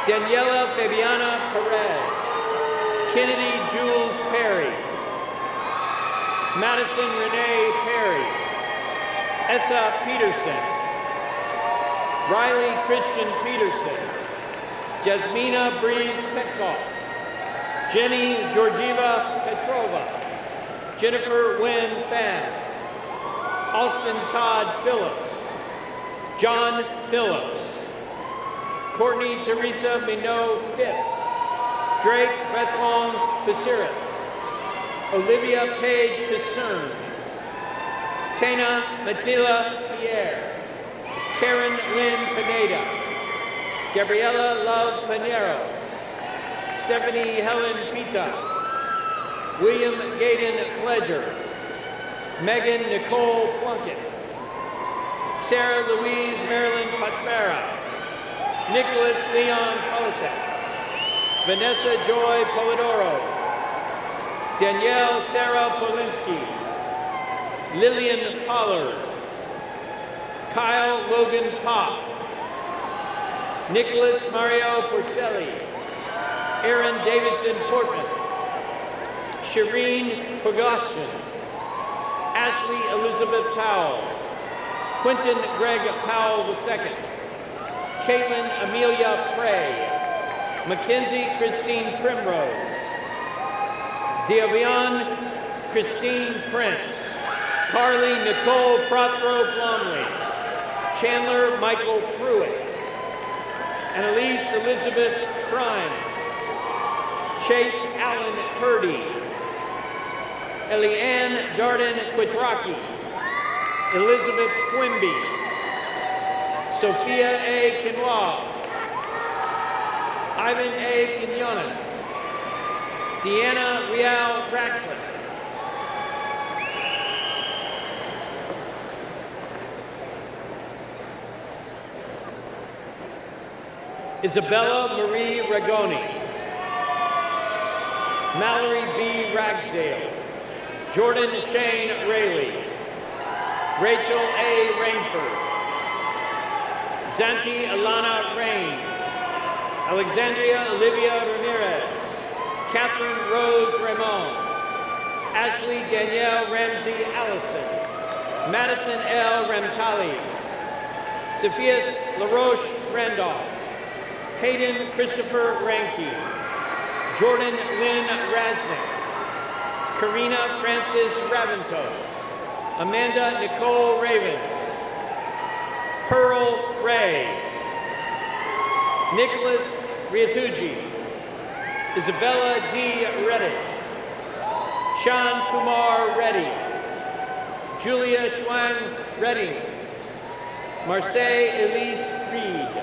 Daniela Fabiana Perez, Kennedy Jules Perry, Madison Renee Perry, Essa Peterson, Riley Christian Peterson, Jasmina Breeze Petkoff, Jenny Georgieva Petrova, Jennifer Wynn Pham, Austin Todd Phillips, John Phillips, Courtney Teresa Minot Phipps, Drake Bethlong Pacirith, Olivia Page Piscern, Tana Matila Pierre, Karen Lynn Pineda, Gabriela Love Pinero, Stephanie Helen Pita, William Gaden Pledger, Megan Nicole Plunkett, Sarah Louise Marilyn Pachmara, Nicholas Leon Polishek, Vanessa Joy Polidoro, Danielle Sarah Polinsky, Lillian Pollard, Kyle Logan Pop, Nicholas Mario Porcelli, Aaron Davidson Portmas, Shireen Pogoshin, Ashley Elizabeth Powell, Quentin Greg Powell II, Caitlin Amelia Prey, Mackenzie Christine Primrose, Diavion Christine Prince, Carly Nicole Prothro Blomley, Chandler Michael Pruitt, Annalise Elizabeth Prime, Chase Allen Purdy, Elianne Darden Quitraki, Elizabeth Quimby, Sophia A. Quinoa, Ivan A. Quinones, Deanna Rial Radcliffe, Isabella Marie Ragoni, Mallory B. Ragsdale, Jordan Shane Rayleigh, Rachel A. Rainford, Zanti Alana Raines, Alexandria Olivia Ramirez, Catherine Rose Ramon, Ashley Danielle Ramsey Allison, Madison L. Ramtali, Sophias LaRoche Randolph, Hayden Christopher Ranke, Jordan Lynn Rasnick, Karina Francis Raventos, Amanda Nicole Ravens, Pearl Ray, Nicholas Riatucci, Isabella D. Reddish, Sean Kumar Reddy, Julia Schwang Redding, Marseille Elise Reed,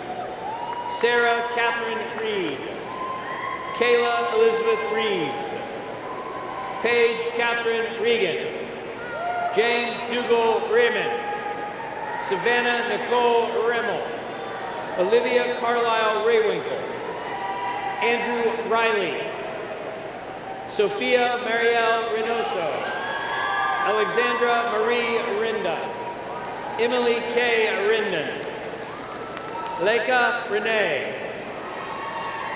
Sarah Catherine Reed, Kayla Elizabeth Reeves, Paige Catherine Regan, James Dougal Raymond, Savannah Nicole Rimmel, Olivia Carlisle Raywinkle, Andrew Riley, Sophia Marielle Reynoso, Alexandra Marie Arinda, Emily K. Arinden, Leica Renee,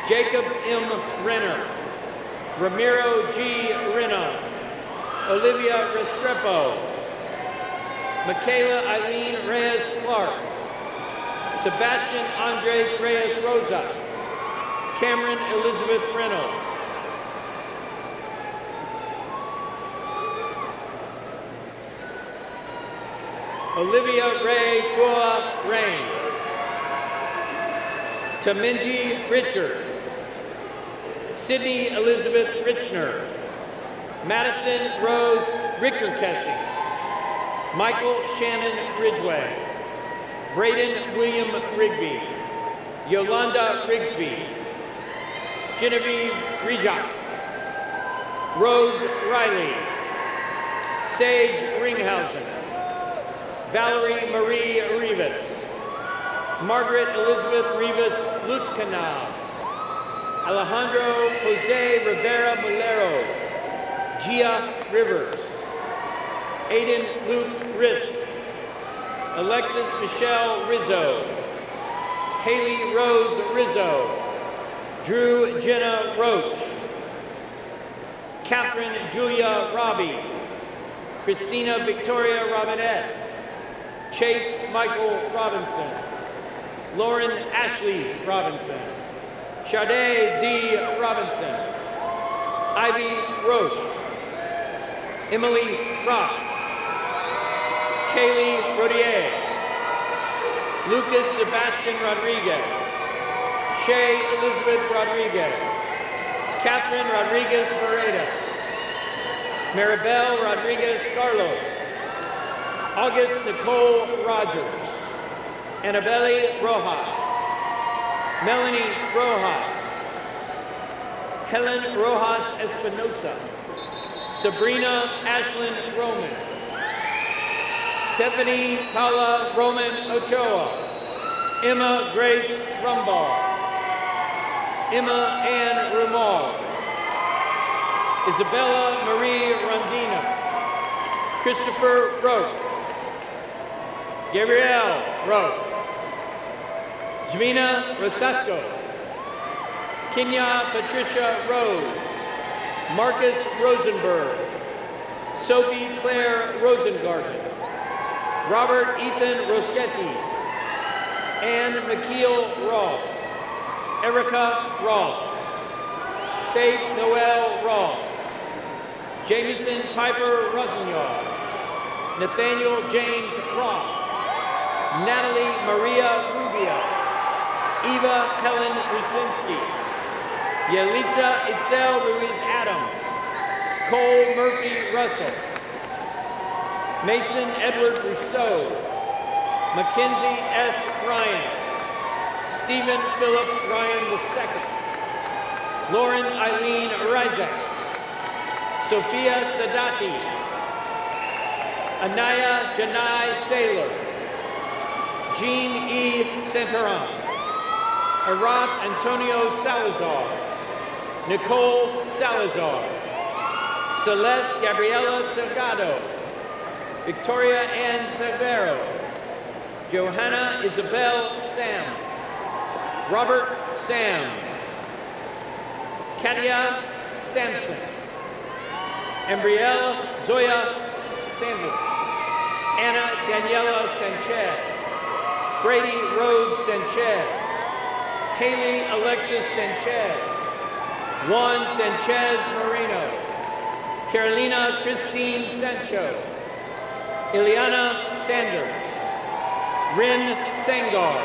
Jacob M. Renner, Ramiro G. Reno, Olivia Restrepo, Michaela Eileen Reyes Clark, Sebastian Andres Reyes Rosa, Cameron Elizabeth Reynolds, Olivia Ray Kua Rain, Taminji Richard, Sydney Elizabeth Richner, Madison Rose Richterkessing, Michael Shannon Ridgway, Braden William Rigby, Yolanda Rigsby, Genevieve Rijak, Rose Riley, Sage Ringhausen, Valerie Marie Rivas, Margaret Elizabeth Rivas Lutzkanal, Alejandro Jose Rivera Molero, Gia Rivers, Aiden Luke Risk, Alexis Michelle Rizzo, Haley Rose Rizzo, Drew Jenna Roach, Catherine Julia Robbie, Christina Victoria Robinette, Chase Michael Robinson, Lauren Ashley Robinson, Sade D. Robinson, Ivy Roche, Emily Rock, Kaylee Rodier, Lucas Sebastian Rodriguez, Shay Elizabeth Rodriguez, Catherine Rodriguez Beretta, Maribel Rodriguez Carlos, August Nicole Rogers, Annabelle Rojas, Melanie Rojas, Helen Rojas Espinosa, Sabrina Ashlyn Roman, Stephanie Paula Roman Ochoa, Emma Grace Rumball, Emma Ann Rumal, Isabella Marie Rondina, Christopher Roque, Gabrielle Rowe. Jamina Rosasco. Kenya Patricia Rose. Marcus Rosenberg. Sophie Claire Rosengarten. Robert Ethan Roschetti. Anne McKeel Ross. Erica Ross. Faith Noel Ross. Jameson Piper Rossignol. Nathaniel James Roth. Natalie Maria Rubio. Eva Helen Rusinski. Yelitza Itzel Ruiz Adams. Cole Murphy Russell. Mason Edward Rousseau. Mackenzie S. Ryan. Stephen Philip Ryan II. Lauren Eileen Rizek. Sophia Sadati. Anaya Janai Saylor. Jean E. Santaran. Araf Antonio Salazar. Nicole Salazar. Celeste Gabriela Salgado. Victoria Ann Severo. Johanna Isabel Sam. Robert Sams. Katia Sampson. Embrielle Zoya Sanders. Anna Daniela Sanchez. Brady Rhodes Sanchez. Haley Alexis Sanchez. Juan Sanchez Moreno. Carolina Christine Sancho. Ileana Sanders. Rin Sangar.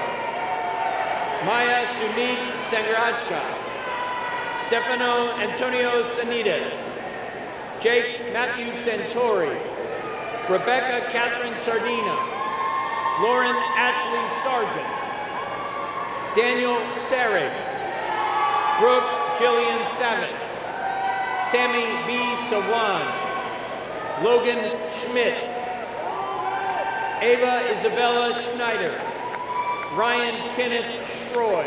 Maya Sumit Sangrajka. Stefano Antonio Sanidas. Jake Matthew Santori. Rebecca Catherine Sardina. Lauren Ashley Sargent. Daniel Sarig. Brooke Jillian Savitt. Sammy B. Sawan. Logan Schmidt. Ava Isabella Schneider. Ryan Kenneth Stroy.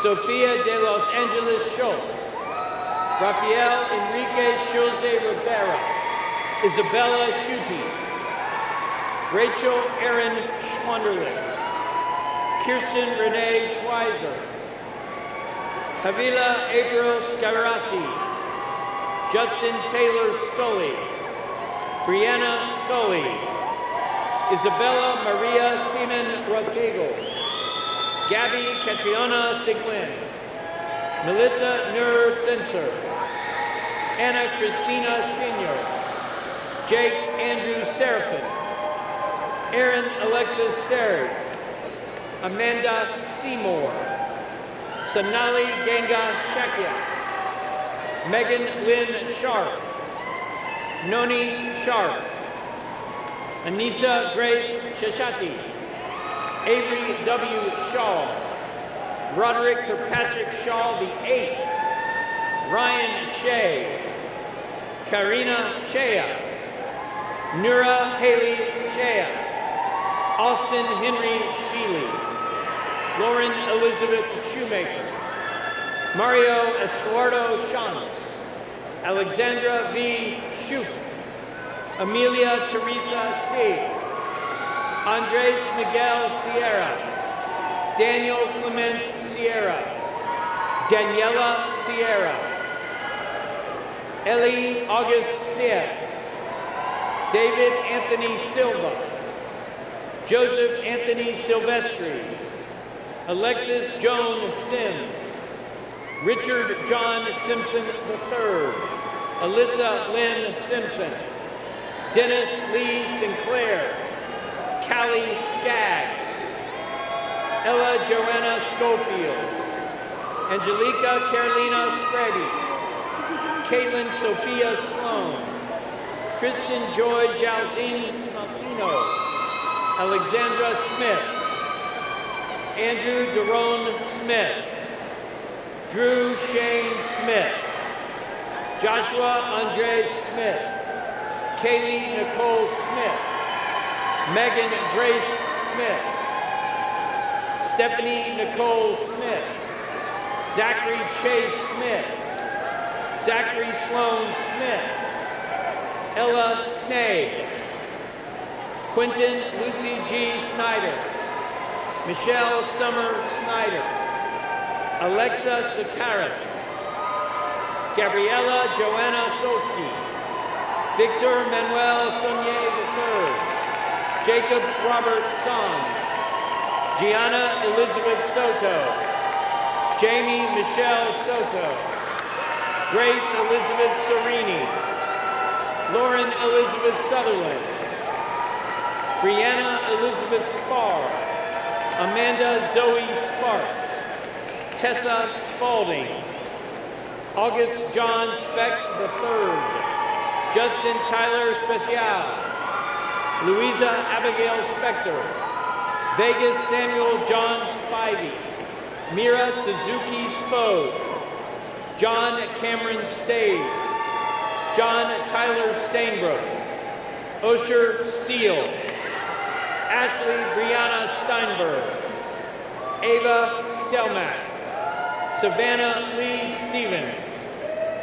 Sophia de Los Angeles Schultz. Rafael Enrique Jose Rivera. Isabella Schutte. Rachel Erin Schwanderlich. Kirsten Renee Schweizer. Havila April Scavarasi. Justin Taylor Scully. Brianna Scully. Isabella Maria Seaman Rodrigo. Gabby Catriona Seguin. Melissa Nur Sensor. Anna Christina Senior. Jake Andrew Seraphin. Aaron Alexis Seri. Amanda Seymour. Sonali Ganga Shakya. Megan Lynn Sharp. Noni Sharp. Anissa Grace Shashati. Avery W. Shaw. Roderick Kirkpatrick Shaw VIII. Ryan Shea. Karina Shea. Nura Haley Shea. Austin Henry Sheely. Lauren Elizabeth Shoemaker. Mario Estuardo Shantz. Alexandra V. Shoup. Amelia Teresa C. Andres Miguel Sierra. Daniel Clement Sierra. Daniela Sierra. Ellie August Siet. David Anthony Silva. Joseph Anthony Silvestri. Alexis Joan Sims. Richard John Simpson III. Alyssa Lynn Simpson. Dennis Lee Sinclair. Callie Skaggs. Ella Joanna Schofield. Angelica Carolina Scraby. Caitlin Sophia Sloan. Kristen Joy Jalzine Smaltino. Alexandra Smith. Andrew Daron Smith. Drew Shane Smith. Joshua Andre Smith. Kaylee Nicole Smith. Megan Grace Smith. Stephanie Nicole Smith. Zachary Chase Smith. Zachary Sloan Smith. Ella Snag. Quentin Lucy G. Snyder, Michelle Summer Snyder, Alexa Sakaris, Gabriella Joanna Solsky, Victor Manuel Sonier III, Jacob Robert Song, Gianna Elizabeth Soto, Jamie Michelle Soto, Grace Elizabeth Serini, Lauren Elizabeth Sutherland, Brianna Elizabeth Spar, Amanda Zoe Sparks, Tessa Spalding, August John Speck III, Justin Tyler Special, Louisa Abigail Spector, Vegas Samuel John Spivey, Mira Suzuki Spode, John Cameron Stage, John Tyler Stainbrook, Osher Steele, Ashley Brianna Steinberg, Ava Stelmack, Savannah Lee Stevens,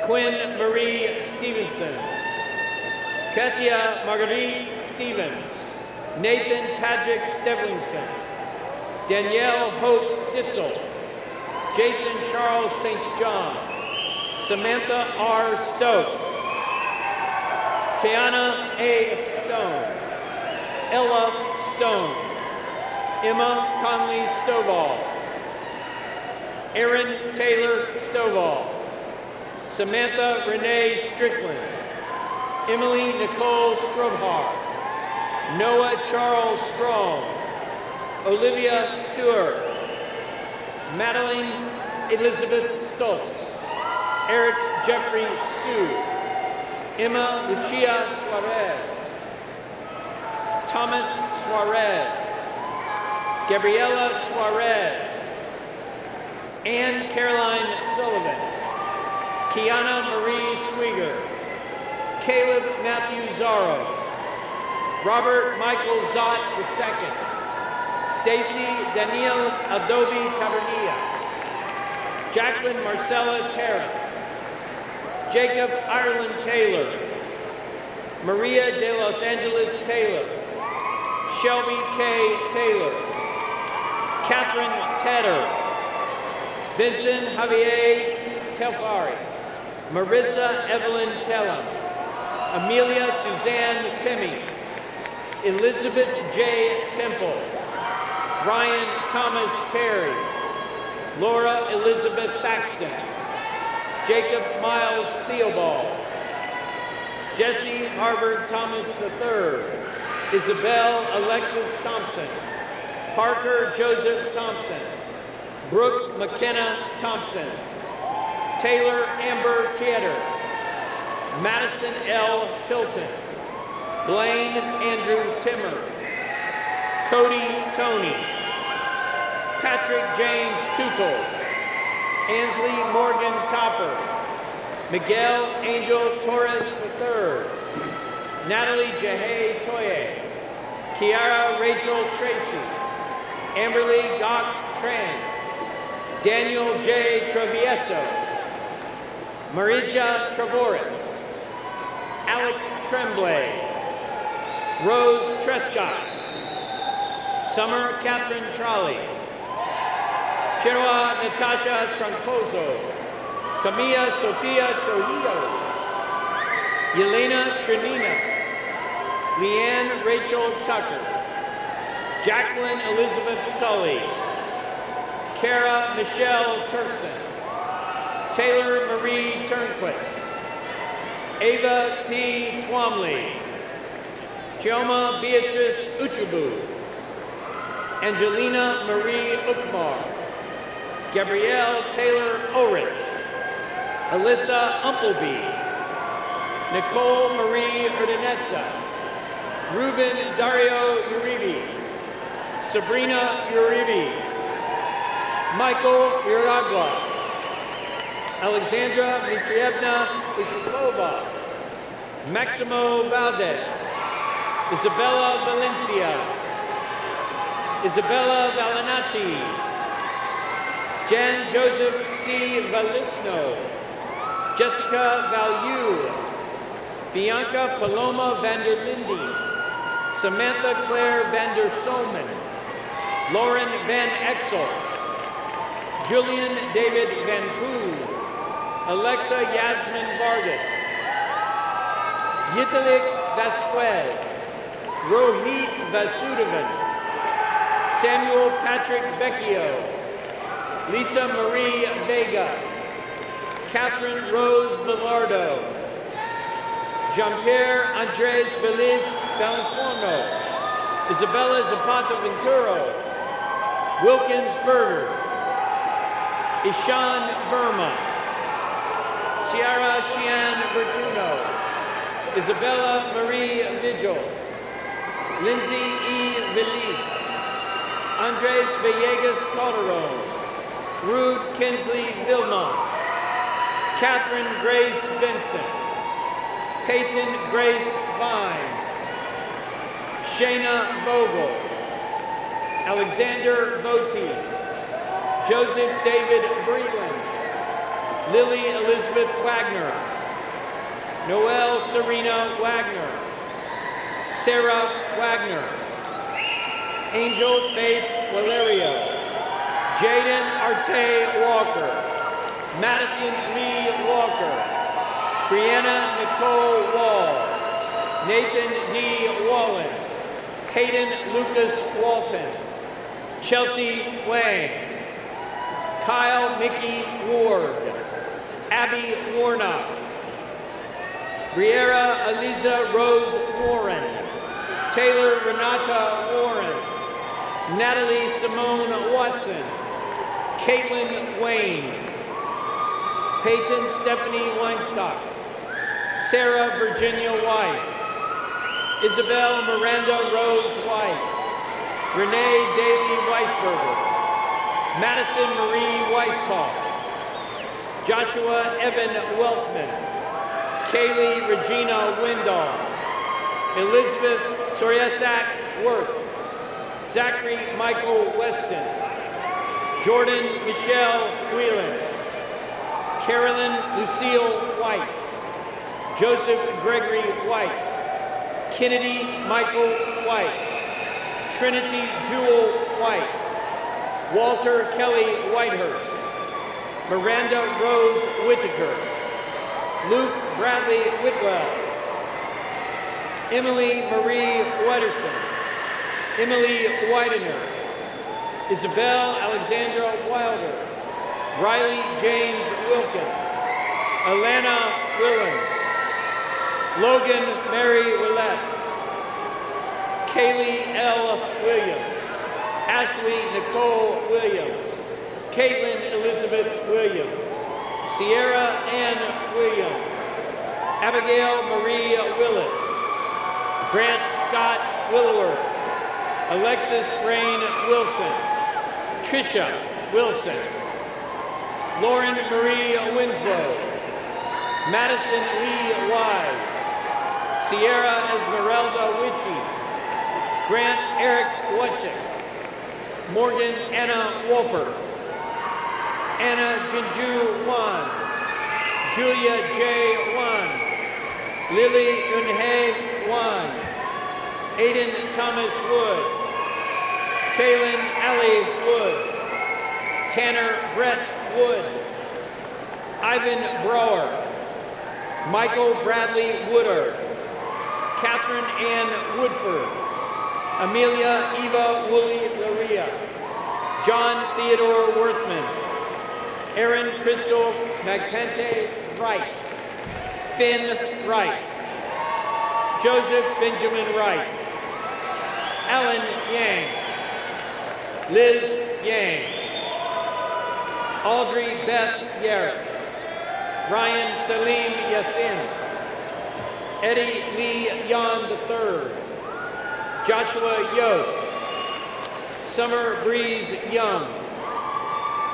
Quinn Marie Stevenson, Kessia Marguerite Stevens, Nathan Patrick Stevlinson, Danielle Hope Stitzel, Jason Charles St. John, Samantha R. Stokes, Kiana A. Stone, Ella Stone, Emma Conley Stovall, Erin Taylor Stovall, Samantha Renee Strickland, Emily Nicole Strobhar, Noah Charles Strong, Olivia Stewart, Madeline Elizabeth Stoltz, Eric Jeffrey Sue, Emma Lucia Suarez, Thomas Suarez, Gabriela Suarez, Anne Caroline Sullivan, Kiana Marie Swieger, Caleb Matthew Zaro, Robert Michael Zott II, Stacy Danielle Adobe Tabernilla, Jacqueline Marcella Terra, Jacob Ireland Taylor, Maria de Los Angeles Taylor, Shelby K. Taylor, Catherine Tedder, Vincent Javier Telfari, Marissa Evelyn Tellam, Amelia Suzanne Timmy, Elizabeth J. Temple, Ryan Thomas Terry, Laura Elizabeth Thaxton, Jacob Miles Theobald, Jesse Harvard Thomas III, Isabel Alexis Thompson, Parker Joseph Thompson, Brooke McKenna Thompson, Taylor Amber Tieter, Madison L. Tilton, Blaine Andrew Timmer, Cody Tony, Patrick James Tootle, Ansley Morgan Topper, Miguel Angel Torres III, Natalie Jahay Toye, Kiara Rachel Tracy, Amberly Gok Tran, Daniel J. Travieso, Marija Travorit, Alec Tremblay, Rose Trescott, Summer Catherine Trolley, Chinoa Natasha Troncoso, Camilla Sofia Trujillo, Yelena Trinina, Leanne Rachel Tucker, Jacqueline Elizabeth Tully, Kara Michelle Turkson, Taylor Marie Turnquist, Ava T. Twomley, Chioma Beatrice Uchubu, Angelina Marie Ukmar, Gabrielle Taylor Ulrich, Alyssa Umpleby, Nicole Marie Urdaneta, Ruben Dario Uribe, Sabrina Uribe, Michael Uragla, Alexandra Mitrievna Ushukova, Maximo Valdez, Isabella Valencia, Isabella Valinati, Jan Joseph C. Valisno, Jessica Value, Bianca Paloma van der Linden, Samantha Claire van der Somen, Lauren van Exel, Julian David Van Poel, Alexa Yasmin Vargas, Yitalik Vasquez, Rohit Vasudevan, Samuel Patrick Vecchio, Lisa Marie Vega, Catherine Rose Villardo, Jean-Pierre Andres Feliz Valenforno, Isabella Zapata Venturo, Wilkins Berger, Ishan Verma, Ciara Shian Bertuno, Isabella Marie Vigil, Lindsay E. Velis, Andres Villegas Calderon, Rude Kinsley Vilmont, Catherine Grace Vincent, Peyton Grace Vines, Shayna Vogel, Alexander Voti, Joseph David Breland, Lily Elizabeth Wagner, Noelle Serena Wagner, Sarah Wagner, Angel Faith Valerio, Jaden Arte Walker, Madison Lee Walker, Brianna Nicole Wall, Nathan D. Wallen, Hayden Lucas Walton, Chelsea Wang, Kyle Mickey Ward, Abby Warnock, Briera Eliza Rose Warren, Taylor Renata Warren, Natalie Simone Watson, Caitlin Wayne, Peyton Stephanie Weinstock, Sarah Virginia Weiss, Isabel Miranda Rose Weiss, Renee Daly Weisberger, Madison Marie Weisskopf, Joshua Evan Weltman, Kaylee Regina Windall, Elizabeth Soryasak Worth, Zachary Michael Weston, Jordan Michelle Whelan, Carolyn Lucille White, Joseph Gregory White, Kennedy Michael White, Trinity Jewel White, Walter Kelly Whitehurst, Miranda Rose Whitaker, Luke Bradley Whitwell, Emily Marie Wetterson, Emily Widener, Isabel Alexandra Wilder, Riley James Wilkins, Alana Willems, Logan Mary Willette, Kaylee L. Williams, Ashley Nicole Williams, Caitlin Elizabeth Williams, Sierra Ann Williams, Abigail Marie Willis, Grant Scott Wilworth, Alexis Rain Wilson, Tricia Wilson, Lauren Marie Winslow, Madison Lee Wise, Sierra Esmeralda Witchy, Grant Eric Wutchik, Morgan Anna Wolper, Anna Jinju Wan, Julia J. Wan, Lily Unhe Wan, Aiden Thomas Wood, Kaylin Alley Wood, Tanner Brett Wood, Ivan Brower, Michael Bradley Woodard, Catherine Ann Woodford, Amelia Eva Woolley Laria, John Theodore Worthman, Aaron Crystal Magpente Wright, Finn Wright, Joseph Benjamin Wright, Alan Yang, Liz Yang, Audrey Beth Garrett, Ryan Salim Yassin, Eddie Lee Yan III, Joshua Yost, Summer Breeze Young,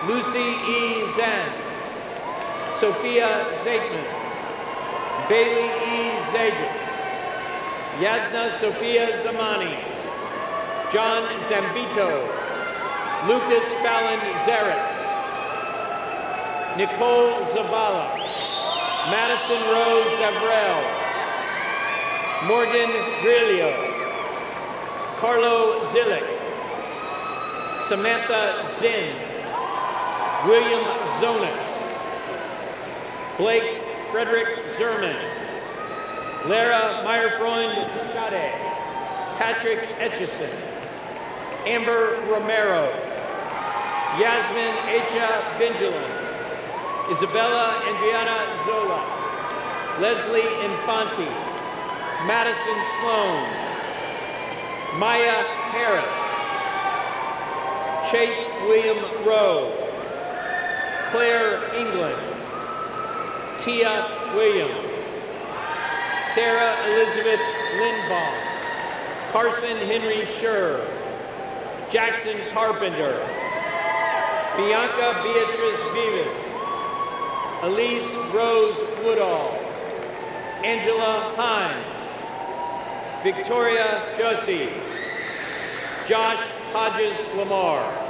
Lucy E. Zan, Sophia Zaitman, Bailey E. Zajic, Yasna Sophia Zamani, John Zambito, Lucas Fallon Zarek, Nicole Zavala, Madison Rose Zavrell, Morgan Grillo, Carlo Zillick, Samantha Zinn, William Zonas, Blake Frederick Zerman, Lara Meyerfreund Schade, Patrick Etchison, Amber Romero, Yasmin Echa Benjamin, Isabella Andriana Zola, Leslie Infanti, Madison Sloan, Maya Harris, Chase William Rowe, Claire England, Tia Williams, Sarah Elizabeth Lindbaum, Carson Henry Scher, Jackson Carpenter, Bianca Beatrice Vivas, Elise Rose Woodall, Angela Hines, Victoria Jussie, Josh Hodges Lamar.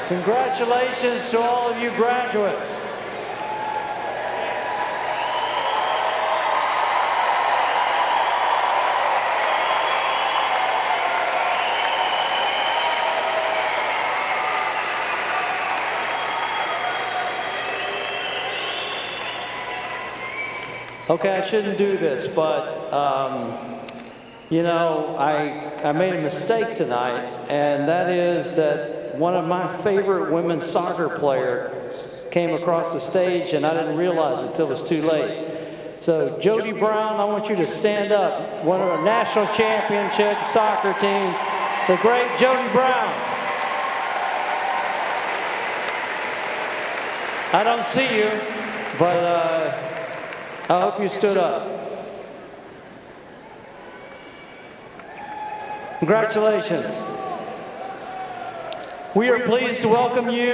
Congratulations to all of you graduates. Okay, I shouldn't do this, but you know, I made a mistake tonight, and that is that one of my favorite women's soccer players came across the stage, and I didn't realize it until it was too late. So, Jody Brown, I want you to stand up. One of the national championship soccer team, the great Jody Brown. I don't see you, but I hope you stood up. Congratulations. We are pleased to welcome you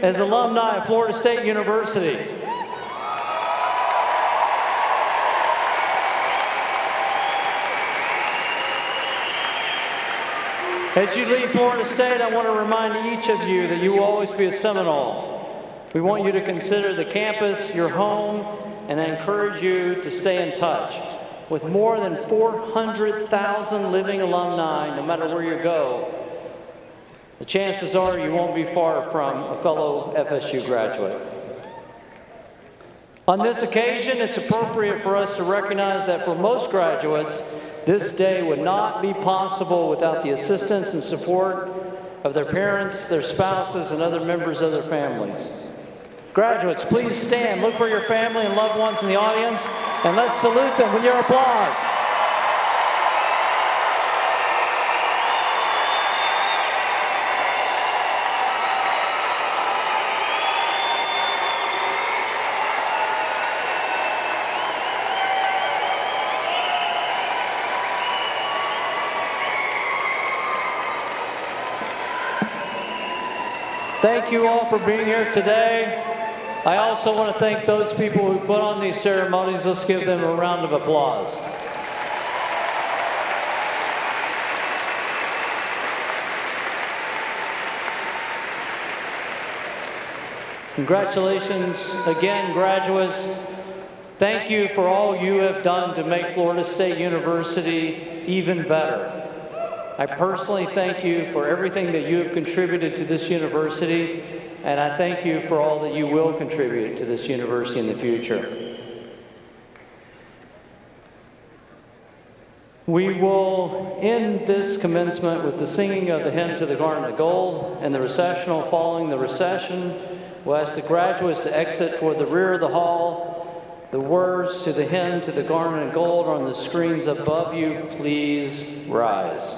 as alumni of Florida State University. As you leave Florida State, I want to remind each of you that you will always be a Seminole. We want you to consider the campus your home, and I encourage you to stay in touch. With more than 400,000 living alumni, no matter where you go, the chances are you won't be far from a fellow FSU graduate. On this occasion, it's appropriate for us to recognize that for most graduates, this day would not be possible without the assistance and support of their parents, their spouses, and other members of their families. Graduates, please stand, look for your family and loved ones in the audience, and let's salute them with your applause. Thank you all for being here today. I also want to thank those people who put on these ceremonies. Let's give them a round of applause. Congratulations again, graduates. Thank you for all you have done to make Florida State University even better. I personally thank you for everything that you have contributed to this university, and I thank you for all that you will contribute to this university in the future. We will end this commencement with the singing of the hymn to the Garden of Gold, and the recessional following the recession. We'll ask the graduates to exit toward the rear of the hall. The words to the hymn to the Garden of Gold are on the screens above you. Please rise.